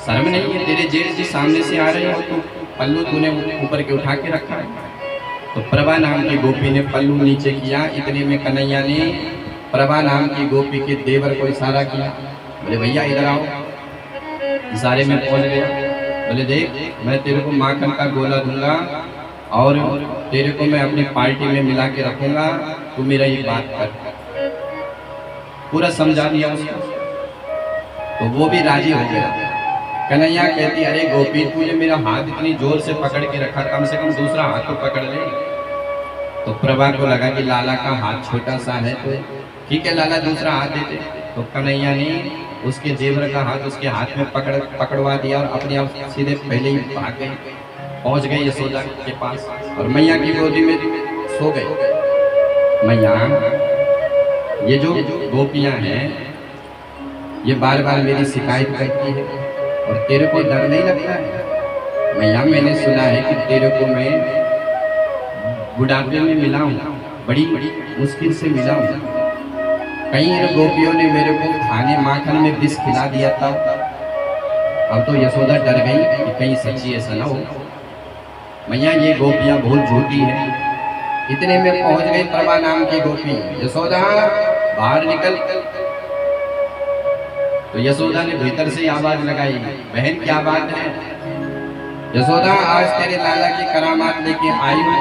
शर्म नहीं है, तेरे जेठ जी सामने से आ रहे हो तो पल्लू तूने ऊपर के उठा के रखा है। तो प्रभा नाम की गोपी ने पल्लू नीचे किया, इतने में कन्हैया ने प्रभा नाम की गोपी के देवर को इशारा किया, बोले भैया इधर आओ। इशारे में पहुंच गया, बोले देख मैं तेरे को माखन का गोला दूंगा और तेरे को मैं अपनी पार्टी में मिला के रखूंगा, तू मेरा ये बात कर। पूरा समझा दिया उसको, तो वो भी राजी हो गया। कन्हैया कहती अरे गोपी तूने मेरा हाथ इतनी जोर से पकड़ के रखा, कम से कम दूसरा हाथ तो पकड़ ले। तो प्रभा को लगा कि लाला का हाथ छोटा सा है, तो ठीक है लाला दूसरा हाथ दे दे। तो कन्हैया ने उसके जेवर का हाथ उसके हाथ में पकड़वा दिया और अपने आप सीधे पहले ही भाग गए, पहुंच गए यशोदा के पास और मैया की गोदी में सो गए। मैया ये जो गोपियां हैं ये बार बार मेरी शिकायत करती है और तेरे को डर नहीं लगता है? मैया मैंने सुना है कि तेरे को मैं बुढ़ापे में मिला हूँ, बड़ी मुश्किल से मिला हूँ। कई गोपियों ने मेरे को खाने माखन में विष खिला दिया था, अब तो यशोदा डर गई कि कहीं सच्ची ऐसा ना हो, मैया ये गोपियां बहुत झूठी है। इतने में पहुंच गई प्रभा नाम की गोपी। यशोदा बाहर निकल। तो यशोदा ने भीतर से आवाज लगाई, बहन क्या बात है? यशोदा आज तेरे लाला की करामात लेके आई हूं।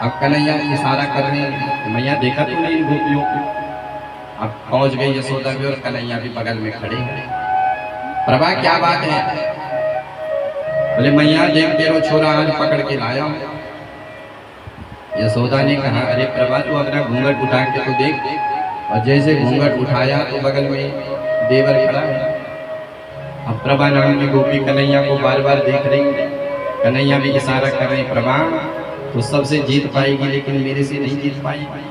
अब कन्हैया इशारा कर रहे हैं, मैया देखा तो नहीं गोपियों को। अब पहुंच गई यशोदा भी और कन्हैया भी बगल में खड़े हैं। प्रभा क्या बात है? बोले मैया देख तेरो छोरा आज पकड़ के लाया हूं। यशोदा ने कहा, अरे प्रभा तू अपना घूंघट उठा के तो देख। और जैसे घूंघट उठाया तो बगल में देवर खड़ा है। अब प्रभा नाम की गोपी कन्हैया को बार बार देख रही है। कन्हैया भी इशारा कर रहे, प्रभा तो सबसे जीत पाएगी लेकिन मेरे से नहीं जीत पाएगी।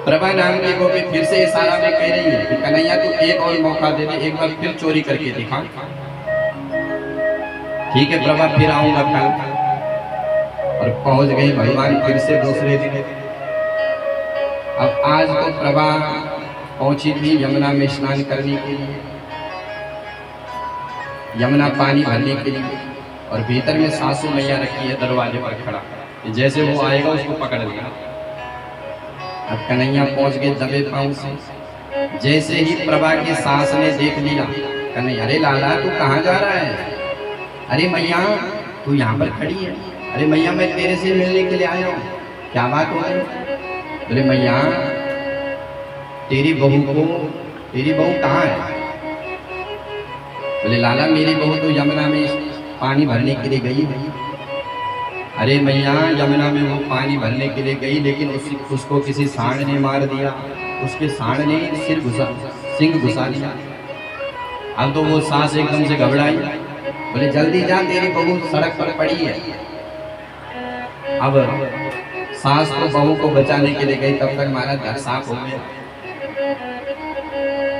प्रभा नाम की गोपी फिर से इशारा में कह रही है कि कन्हैया तू एक और मौका दे दे, एक बार फिर चोरी करके दिखा। ठीक है प्रभा, फिर आऊंगा कल। और पहुंच गई भगवान फिर से दूसरे दिन। अब आज तो प्रभा पहुंची थी यमुना में स्नान करने के लिए, यमुना पानी भरने के लिए। और भीतर में सासू मैया रखी है दरवाजे पर खड़ा, जैसे वो आएगा उसको पकड़ लिया। अब कन्हैया पहुंच गए दबे पांव से। जैसे ही प्रभा की सास ने देख लिया, कन्हैया, अरे लाला तू कहाँ जा रहा है? अरे मैया तू यहाँ पर खड़ी है। अरे मैया मैं तेरे से मिलने के लिए आया हूँ। क्या बात हो गई? बोले मैया तेरी बहू कहाँ है? बोले लाला मेरी बहू तो यमुना में पानी भरने के लिए गई है। अरे मैया यमुना में वो पानी भरने के लिए गई, लेकिन उसको किसी सांड ने मार दिया। उसके सांड ने सिंह घुसा दिया। अब तो वो सास एकदम से घबराई। बोले जल्दी जा, तेरी बहू सड़क पर पड़ी है। अब सास तो बहू को बचाने के लिए गई, तब तक हमारा घर साफ हो गया।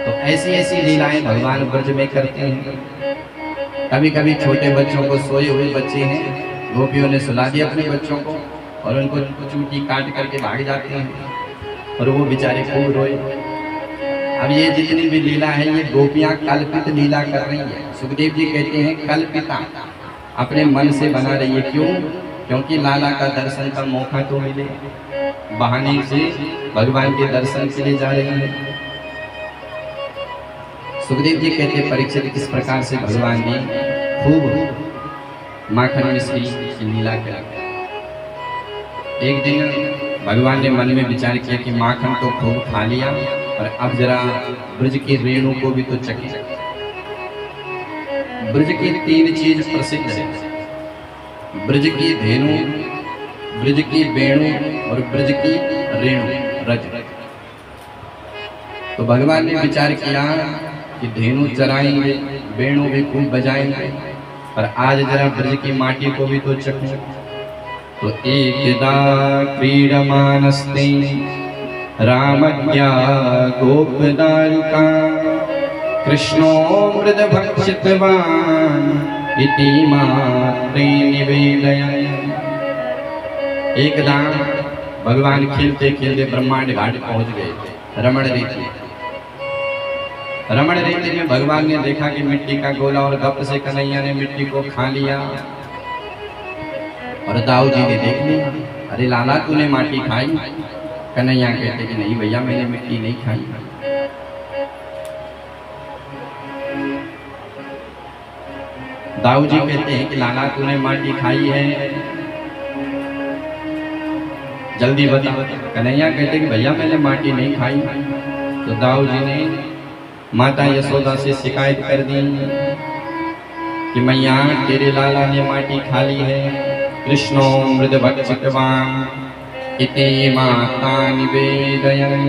तो ऐसी ऐसी लीलाएं भगवान ब्रज में करते हैं। कभी कभी छोटे बच्चों को, सोए हुए बच्चे हैं, गोपियों ने सुला दिया अपने बच्चों को और उनको चूटी काट करके भाग जाते हैं और वो बेचारे खूब रोए। अब ये जितनी भी लीला है ये गोपियां कल्पित लीला कर रही है। सुखदेव जी कहते हैं कल्पिता, अपने मन से बना रही है। क्यों? क्योंकि लाला का दर्शन का मौका तो मिले, बहाने से भगवान के दर्शन के लिए जा रही है। सुखदेव जी कहते हैं परीक्षित किस प्रकार से भगवान ने खूब माखन मिश्री की लीला करी। एक दिन भगवान ने मन में विचार किया कि माखन तो खूब खा लिया और अब जरा ब्रज की रेणु को भी तो चखे। ब्रज की 3 चीज प्रसिद्ध है, ब्रज की धेनु, ब्रज की वेणु और ब्रज की रेणु रज। तो भगवान ने विचार किया कि धेनु चराएंगे, वेणु भी खूब बजाएंगे, पर आज जरा ब्रज की माटी को भी तो चखूं। तो एकदा क्रीडमानस्ते रामज्ञा गोपदारुका कृष्णो मृद भक्षितवान् इति मात्रे निवेदयन्। एकदा भगवान खेलते खेलते ब्रह्मांड घाट पहुंच गए। रमण रीति में भगवान ने देखा कि मिट्टी का गोला और गप से कन्हैया ने मिट्टी को खा लिया। और दाऊ जी ने देख लिया, अरे लाला तूने माटी खाई? कन्हैया कहते कि नहीं भैया मैंने मिट्टी नहीं खाई। दाऊ जी कहते हैं कि लाला तूने माटी खाई है, जल्दी बता। कन्हैया कहते कि भैया मैंने माटी नहीं खाई। तो दाऊ जी ने माता यशोदा से शिकायत कर दी कि मैया तेरे लाला ने माटी खा ली है। कृष्णो मृद भक्षितवान् इति माता निवेदयन्।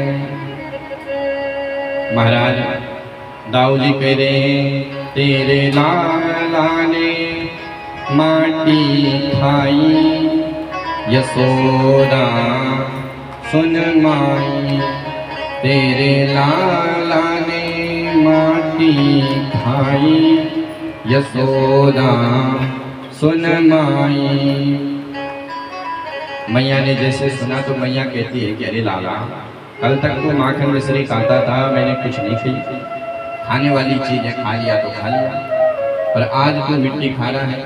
महाराज दाऊ जी कह रहे हैं तेरे लाला ने माटी खाई, यशोदा सुन माई। तेरे लाला ने माटी खाई, यशोदा सुन माई। मैया ने जैसे सुना तो मैया कहती है कि अरे लाला कल तक तो माखन मिश्री खाता था, मैंने कुछ नहीं खाने वाली चीजें खा लिया तो खा लिया, पर आज तो मिट्टी खा रहा है।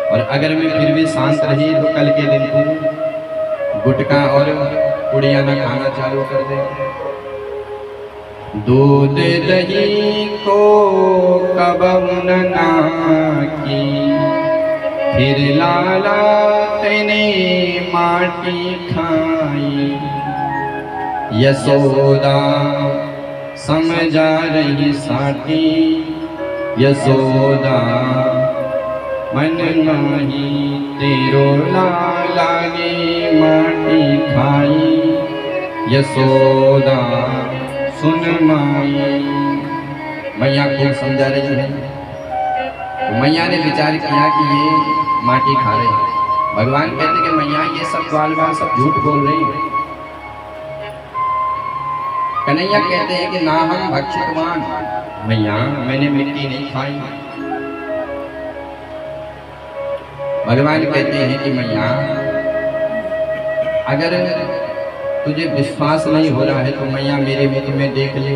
और अगर मैं फिर भी शांत रही तो कल के दिन तू गुटखा और पुड़िया न खाना चालू कर दे। दूध दही को कबम न नाकी, फिर लाला तेने माटी खाई। यशोदा समझा रही साटी, यशोदा मन नाही तेरो लाला ने माटी खाई। यशोदा सुन माई। मैया को समझा रही है। तो मैया ने विचार किया कि ये माटी खा रहे हैं। भगवान कहते कि मैया ये सब ग्वाल सब झूठ बोल रही है। कन्हैया कहते हैं कि ना हम भक्षितवान, मैया मैंने मिट्टी नहीं खाई। भगवान कहते हैं कि मैया अगर तुझे विश्वास नहीं हो रहा है तो मैया मेरे मुख में देख ले।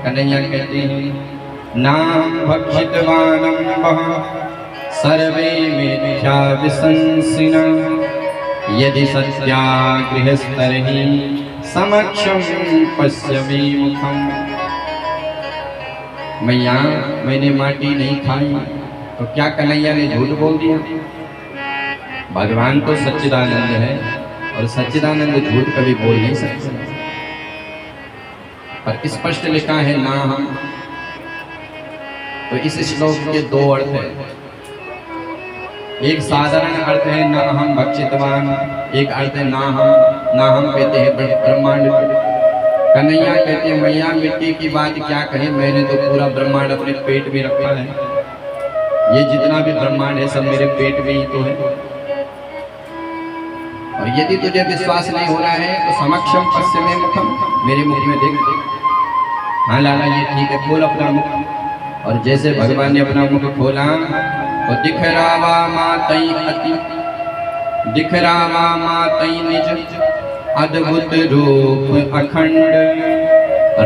कन्हैया कहते हैं ना भक्षितवानम वहाँ सर्वे मिथ्या विशंसिना, यदि सत्याग्रहस्तर्हि समक्षम पश्यमे मुखम। मैया मैंने माटी नहीं खाई, तो क्या कन्हैया ने झूठ बोल दिया? भगवान तो सच्चिदानंद है और सच्चिदानंद झूठ कभी बोल नहीं सकते। पर स्पष्ट लिखा है ना हम। तो इस श्लोक के दो अर्थ हैं। एक साधारण अर्थ है ना हम भक्षितवान, एक अर्थ है ना हम कहते हैं ब्रह्मांड। कन्हैया कहते हैं मैया मिट्टी की बात क्या कहे, मैंने तो पूरा ब्रह्मांड अपने पेट में रखा है। ये जितना भी ब्रह्मांड है सब मेरे पेट में ही तो है। और यदि तुझे विश्वास नहीं हो रहा है तो समक्षम पश्चिमे मुखम, मेरे मुख में देख। हाँ लाला ये ठीक है, खोल अपना मुख। और जैसे भगवान ने अपना मुख खोला तो दिख रावा मातई अति, दिख रावा मातई निज अद्भुत रूप अखंड।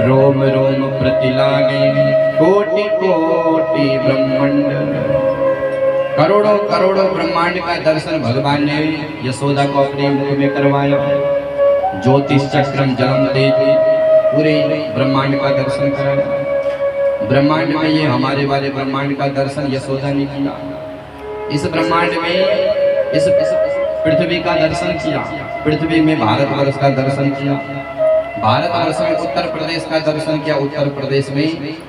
रोम रोम प्रति लागे कोटि कोटि ब्रह्मांड। करोड़ों करोड़ों ब्रह्मांड का दर्शन भगवान ने यशोदा को अपने मुख में करवाया। ज्योतिष चक्रम जलम तेज, पूरे ब्रह्मांड का दर्शन कराया। ब्रह्मांड में ये हमारे वाले ब्रह्मांड का दर्शन यशोदा ने किया। इस ब्रह्मांड में इस पृथ्वी का दर्शन किया। पृथ्वी में भारतवर्ष का दर्शन किया। भारतवर्ष में उत्तर प्रदेश का दर्शन किया। उत्तर प्रदेश में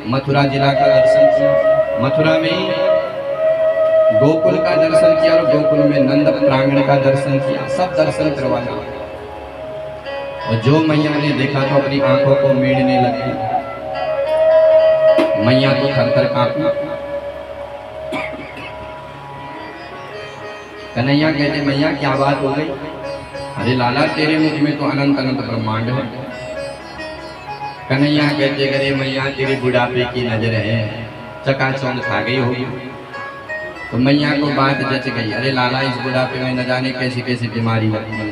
मथुरा जिला का दर्शन किया। मथुरा में गोकुल का दर्शन किया और गोकुल में नंद प्रांगण का दर्शन किया। सब दर्शन करवाया। और जो मैया ने देखा तो अपनी आंखों को मेड़ने लगी। मैया तो थर-थर कांपी। कन्हैया कहते मैया क्या बात हो गई? अरे लाला तेरे मुख में तो अनंत अनंत ब्रह्मांड है। कन्हैया कहते अरे मैया तेरे बुढ़ापे की नजर है, चकाचौंध खा गई होगी। तो मैया को बात जच गई। अरे लाला इस बुढ़ापे में न जाने कैसी कैसी बीमारी लगती है।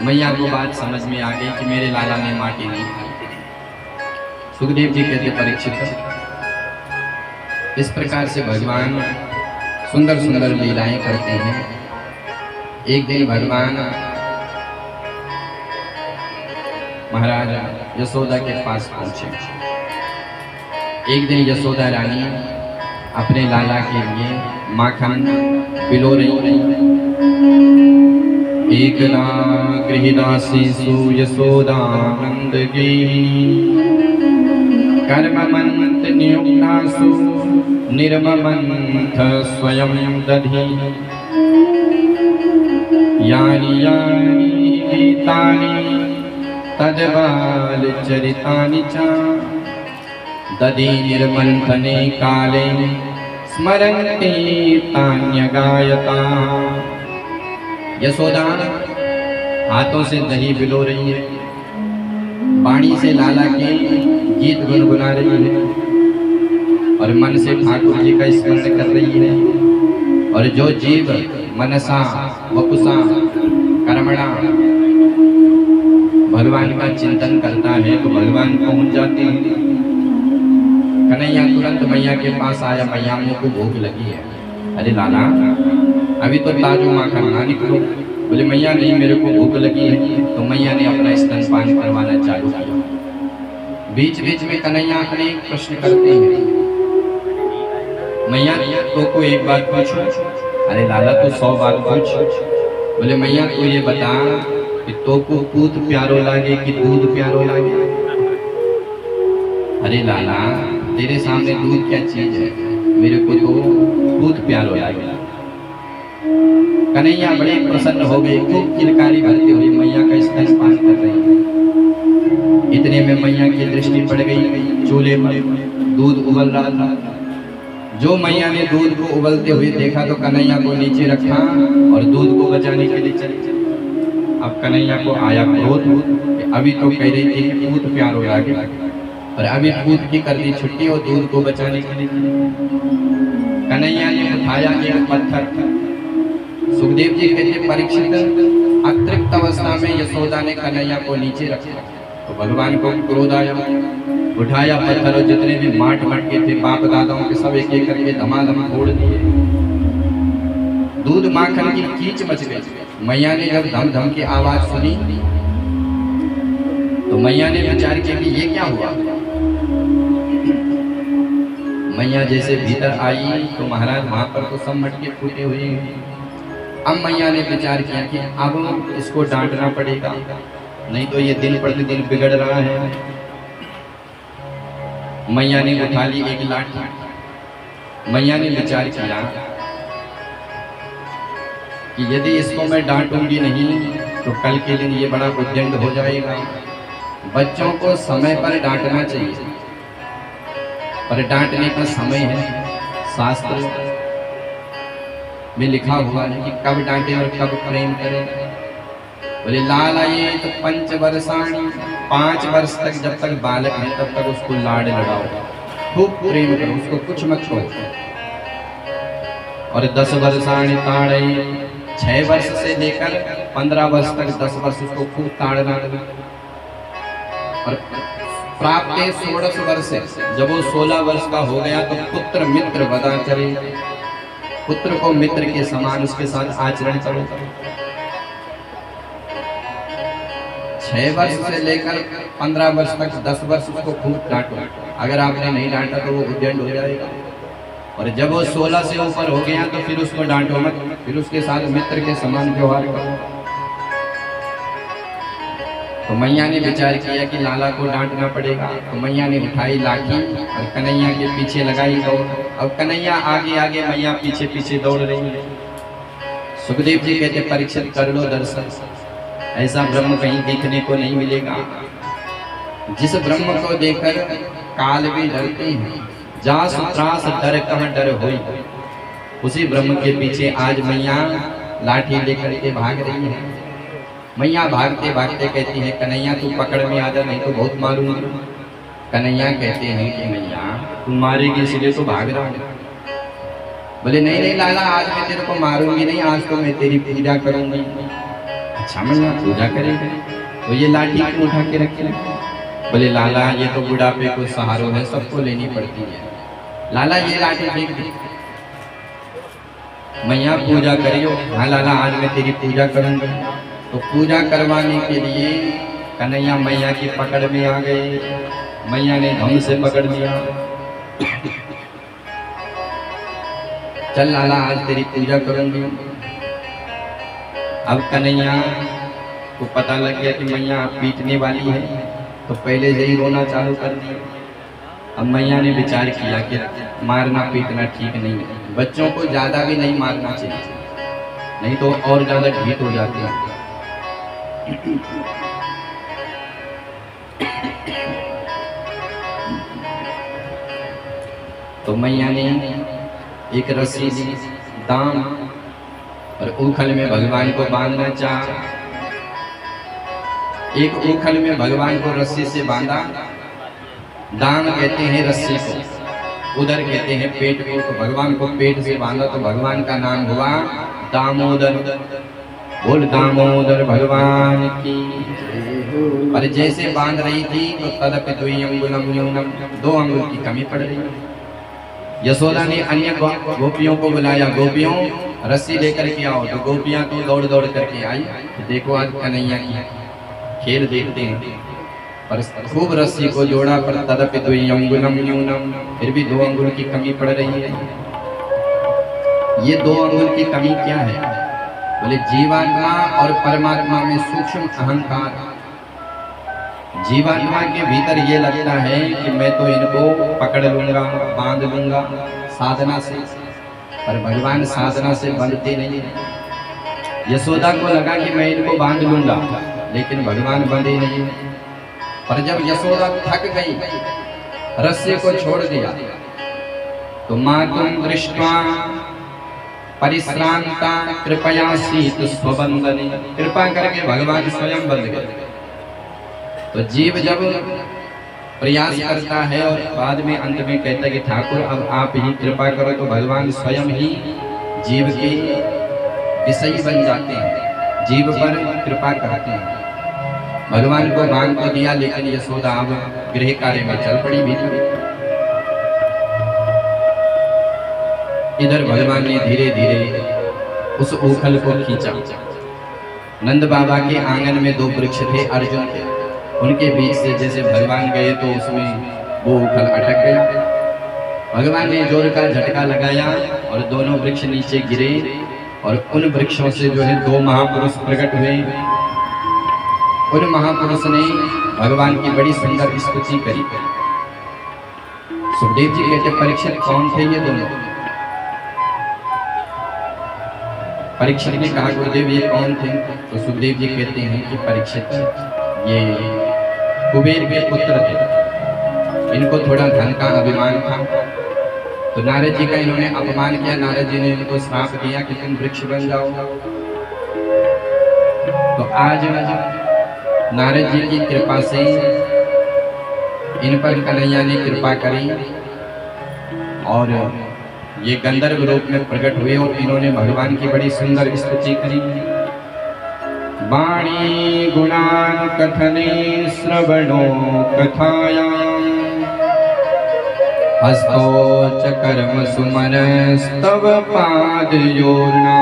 मैया को बात समझ में आ गई कि मेरे लाला ने माटी नहीं खाई। सुखदेव जी कहते परीक्षित, इस प्रकार से भगवान सुंदर सुंदर लीलाएं करते हैं। एक दिन भगवान महाराज यशोदा के पास पहुंचे। एक दिन यशोदा रानी अपने लाला के लिए माखन पिलो रही। एक गृहदासीसु यशोदानंद की कर्ममंत नियुक्तासु निर्ममंथ स्वयं दधि। यानि यानि गीतानि तद्बाल चरितानि च दधि निर्मंथने काले स्मरन्ति तान्यगायता। यशोदा हाथों से दही बिलो रही है, वाणी से लाला के गीत गुनगुना रही है और मन से ठाकुर जी का स्मरण कर रही है। और जो जीव मनसा वपुसा कर्मणा भगवान का चिंतन करता है तो भगवान पहुंच जाते हैं। कन्हैया तुरंत मैया के पास आया, मैया मुँह को भूख लगी है। अरे लाला अभी तो ताजो माखन ना निकलो। बोले मैया नहीं, मेरे को भूख लगी है। तो मैया ने अपना स्तनपान करवाना चालू किया। बीच बीच में कन्हैया अनेक प्रश्न करते हैं। मैया तो को एक बात पूछो। अरे लाला तो 100 बात पूछ। बोले मैया तू ये बता कि तो को दूध प्यारो लागे कि दूध प्यारो लागे। अरे लाला तेरे सामने दूध क्या चीज है, मेरे को तो दूध प्यारो लागे। कन्हैया बड़े प्रसन्न हो गए, खूब किलकारी भरते हुए मैया का स्तनपान कर रही है। इतने में मैया की दृष्टि पड़ गई चूल्हे पर, दूध उबल रहा था। जो मैया ने दूध को उबलते हुए देखा तो कन्हैया को नीचे रखा और दूध को बचाने के लिए चली। अब कन्हैया को आया क्रोध, अभी तो कह रही थी कि दूध प्यारो लागे और अभी दूध की कर दी छुट्टी और दूध को बचाने के लिए। कन्हैया ने उठाया एक पत्थर। सुखदेव जी कहते परीक्षित अतृप्त अवस्था में यशोदा ने कन्हैया को नीचे रखा तो भगवान को क्रोध आया। उठाया पत्थर और जितने भी माट मटके थे बाप दादाओं के सब एक एक करके धमाधम फोड़ दिए। दूध माखन की कीच मच गई। मैया ने जब धम धम की आवाज सुनी तो मैया ने विचार किया कि ये क्या हुआ। मैया जैसे भीतर आई तो महाराज वहां पर तो सब मटके फूटे हुए हैं। अब मैया ने विचार किया कि अब इसको डांटना पड़ेगा, नहीं तो ये दिन प्रतिदिन बिगड़ रहा है। मैया ने उठा ली एक लाठी। मैया ने विचार किया कि यदि इसको मैं डांटूंगी नहीं तो कल के दिन ये बड़ा उद्दंड हो जाएगा। बच्चों को समय पर डांटना चाहिए, पर डांटने का समय है शास्त्र में लिखा हुआ है कि कब डांटे और कब प्रेम करें। बोले लाल आइए तो 5 वर्षाणी, 5 वर्ष तक जब तक बालक है तब तक उसको लाड लड़ाओ, खूब प्रेम करो, उसको कुछ मत कहो। और 10 वर्षाणी ताड़े, 6 वर्ष से लेकर 15 वर्ष तक 10 वर्ष उसको खूब ताड़ना। और प्राप्त 16 वर्ष, जब वो 16 वर्ष का हो गया तो पुत्र मित्र बदा करे, पुत्र को मित्र के समान उसके साथ आचरण करो। 6 वर्ष से लेकर 15 वर्ष तक 10 वर्ष उसको खूब डांटो। अगर आपने नहीं डांटा तो वो उद्दंड हो जाएगा। और जब वो 16 से ऊपर हो गया तो फिर उसको डांटो मत, फिर उसके साथ मित्र के समान व्यवहार करो। तो मैया ने विचार किया कि लाला को डांटना पड़ेगा। तो मैया ने उठाई लाठी और कन्हैया के पीछे लगाई दौड़। अब कन्हैया आगे आगे, मैया पीछे पीछे दौड़ रही है। सुखदेव जी कहते परीक्षित कर लो दर्शन, ऐसा ब्रह्म कहीं देखने को नहीं मिलेगा। जिस ब्रह्म को देखकर काल भी डरते हैं, जास त्रास डर कहाँ डर होई, उसी ब्रह्म के पीछे आज मैया लाठी लेकर के भाग रही है। मैया भागते भागते कहती है कन्हैया तू पकड़ में आ जा, नहीं तो बहुत मारूंगी। कन्हैया कहते हैं कि मैया तू मारेगी इसलिए तो भाग रहा है। बोले नहीं नहीं लाला, आज मैं तेरे को मारूंगी नहीं, आज तो मैं तेरी पूजा करूंगी। अच्छा मैया पूजा करेगी तो ये लाठी क्यों उठा के रखे? बोले लाला ये तो बुढ़ापे को सहारो है, सबको लेनी पड़ती है। लाला ये लाठी फेंक दे। मैया पूजा करियो। हाँ लाला आज मैं तेरी पूजा करूंगी। तो पूजा करवाने के लिए कन्हैया मैया की पकड़ में आ गए। मैया ने धम से पकड़ लिया। चल लाला आज तेरी पूजा करूंगी। अब कन्हैया को पता लग गया कि मैया पीटने वाली है, तो पहले से ही रोना चालू कर दिया। अब मैया ने विचार किया कि मारना पीटना ठीक नहीं है, बच्चों को ज्यादा भी नहीं मारना चाहिए, नहीं तो और ज्यादा ढीठ हो जाते हैं। तो मैया ने एक रस्सी दी दाम और उखल में भगवान को बांधना चाहा। एक उखल में भगवान को रस्सी से बांधा, दाम कहते हैं रस्सी को, उधर कहते हैं पेट को। तो भगवान को पेट से बांधा तो भगवान का नाम हुआ दामोदर। बोल दामोदर भगवान की। पर जैसे बांध रही थी तो तदपि द्वि अंगुलम न्यूनम, 2 अंगुल की कमी पड़ रही। यशोदा ने अन्य गोपियों को बुलाया, गोपियों रस्सी लेकर के आओ। तो गोपियां तो दौड़ दौड़ करके आई। देखो आज कन्हैया की खेल देखते हैं। पर खूब रस्सी को जोड़ा, पर तदपि द्वि अंगुलम न्यूनम, फिर भी 2 अंगुल की कमी पड़ रही है। ये 2 अंगुल की कमी क्या है? बोले जीवात्मा और परमात्मा में सूक्ष्म अहंकार। जीवात्मा के भीतर ये लगता है कि मैं तो इनको पकड़ लूंगा, बांध लूंगा साधना से, पर भगवान साधना से बंधते नहीं है। यशोदा को लगा कि मैं इनको बांध लूंगा, लेकिन भगवान बंधे नहीं। पर जब यशोदा थक गई, रस्सी को छोड़ दिया, तो मातुम दृष्ट्वा परिश्रांता कृपया शीत स्वबंधने, कृपा करके भगवान स्वयं बंध गए। तो जीव जब प्रयास करता है और बाद में अंत में कहता है कि ठाकुर अब आप ही कृपा करो, तो भगवान स्वयं ही जीव के विषयी बन जाते हैं, जीव पर कृपा करते हैं। भगवान को बांध तो दिया, लेकिन यशोदा अब गृह कार्य में चल पड़ी भीतर। इधर भगवान ने धीरे धीरे उस ऊखल को खींचा। नंद बाबा के आंगन में 2 वृक्ष थे, अर्जुन थे, उनके बीच से जैसे भगवान गए तो उसमें वो उखल अटक गया। भगवान ने जोर का झटका लगाया और दोनों वृक्ष नीचे गिरे, और उन वृक्षों से जो है 2 महापुरुष प्रकट हुए। उन महापुरुष ने भगवान की बड़ी सुंदर स्तुति करी। सुखदेव जी कहते परीक्षित कौन थे ये दोनों? परीक्षित ने कहा गुरुदेव ये कौन थे? तो सुखदेव जी कहते हैं कि परीक्षित ये कुबेर के पुत्र थे, इनको थोड़ा धन का अभिमान था। तो नारद जी का इन्होंने अपमान किया। नारद जी ने इनको श्राप दिया कि तुम वृक्ष बन जाओ। तो आज नारद जी की कृपा से इन पर कन्हैया ने कृपा करी और ये गंधर्व रूप में प्रकट हुए और इन्होंने भगवान की बड़ी सुंदर स्तुति करी। वाणी गुणान कथने श्रवणो कथायां, हस्तो च कर्म सुमनस्तव पादयोर्ना,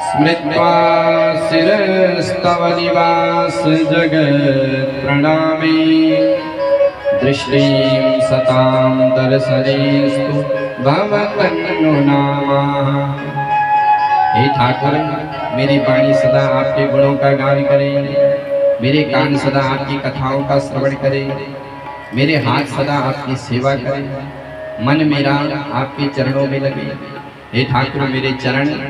स्मृत्वा शिरस्तव निवास जगत् प्रणामे, दृष्टिं सतां दर्शनेस्तु भवतन्नु नामा। हे ठाकुर, मेरी वाणी सदा आपके गुणों का गान करे, मेरे कान सदा आपकी कथाओं का श्रवण करे, मेरे हाथ सदा आपकी सेवा करे, मन मेरा आपके चरणों में लगे। हे ठाकुर, मेरे चरण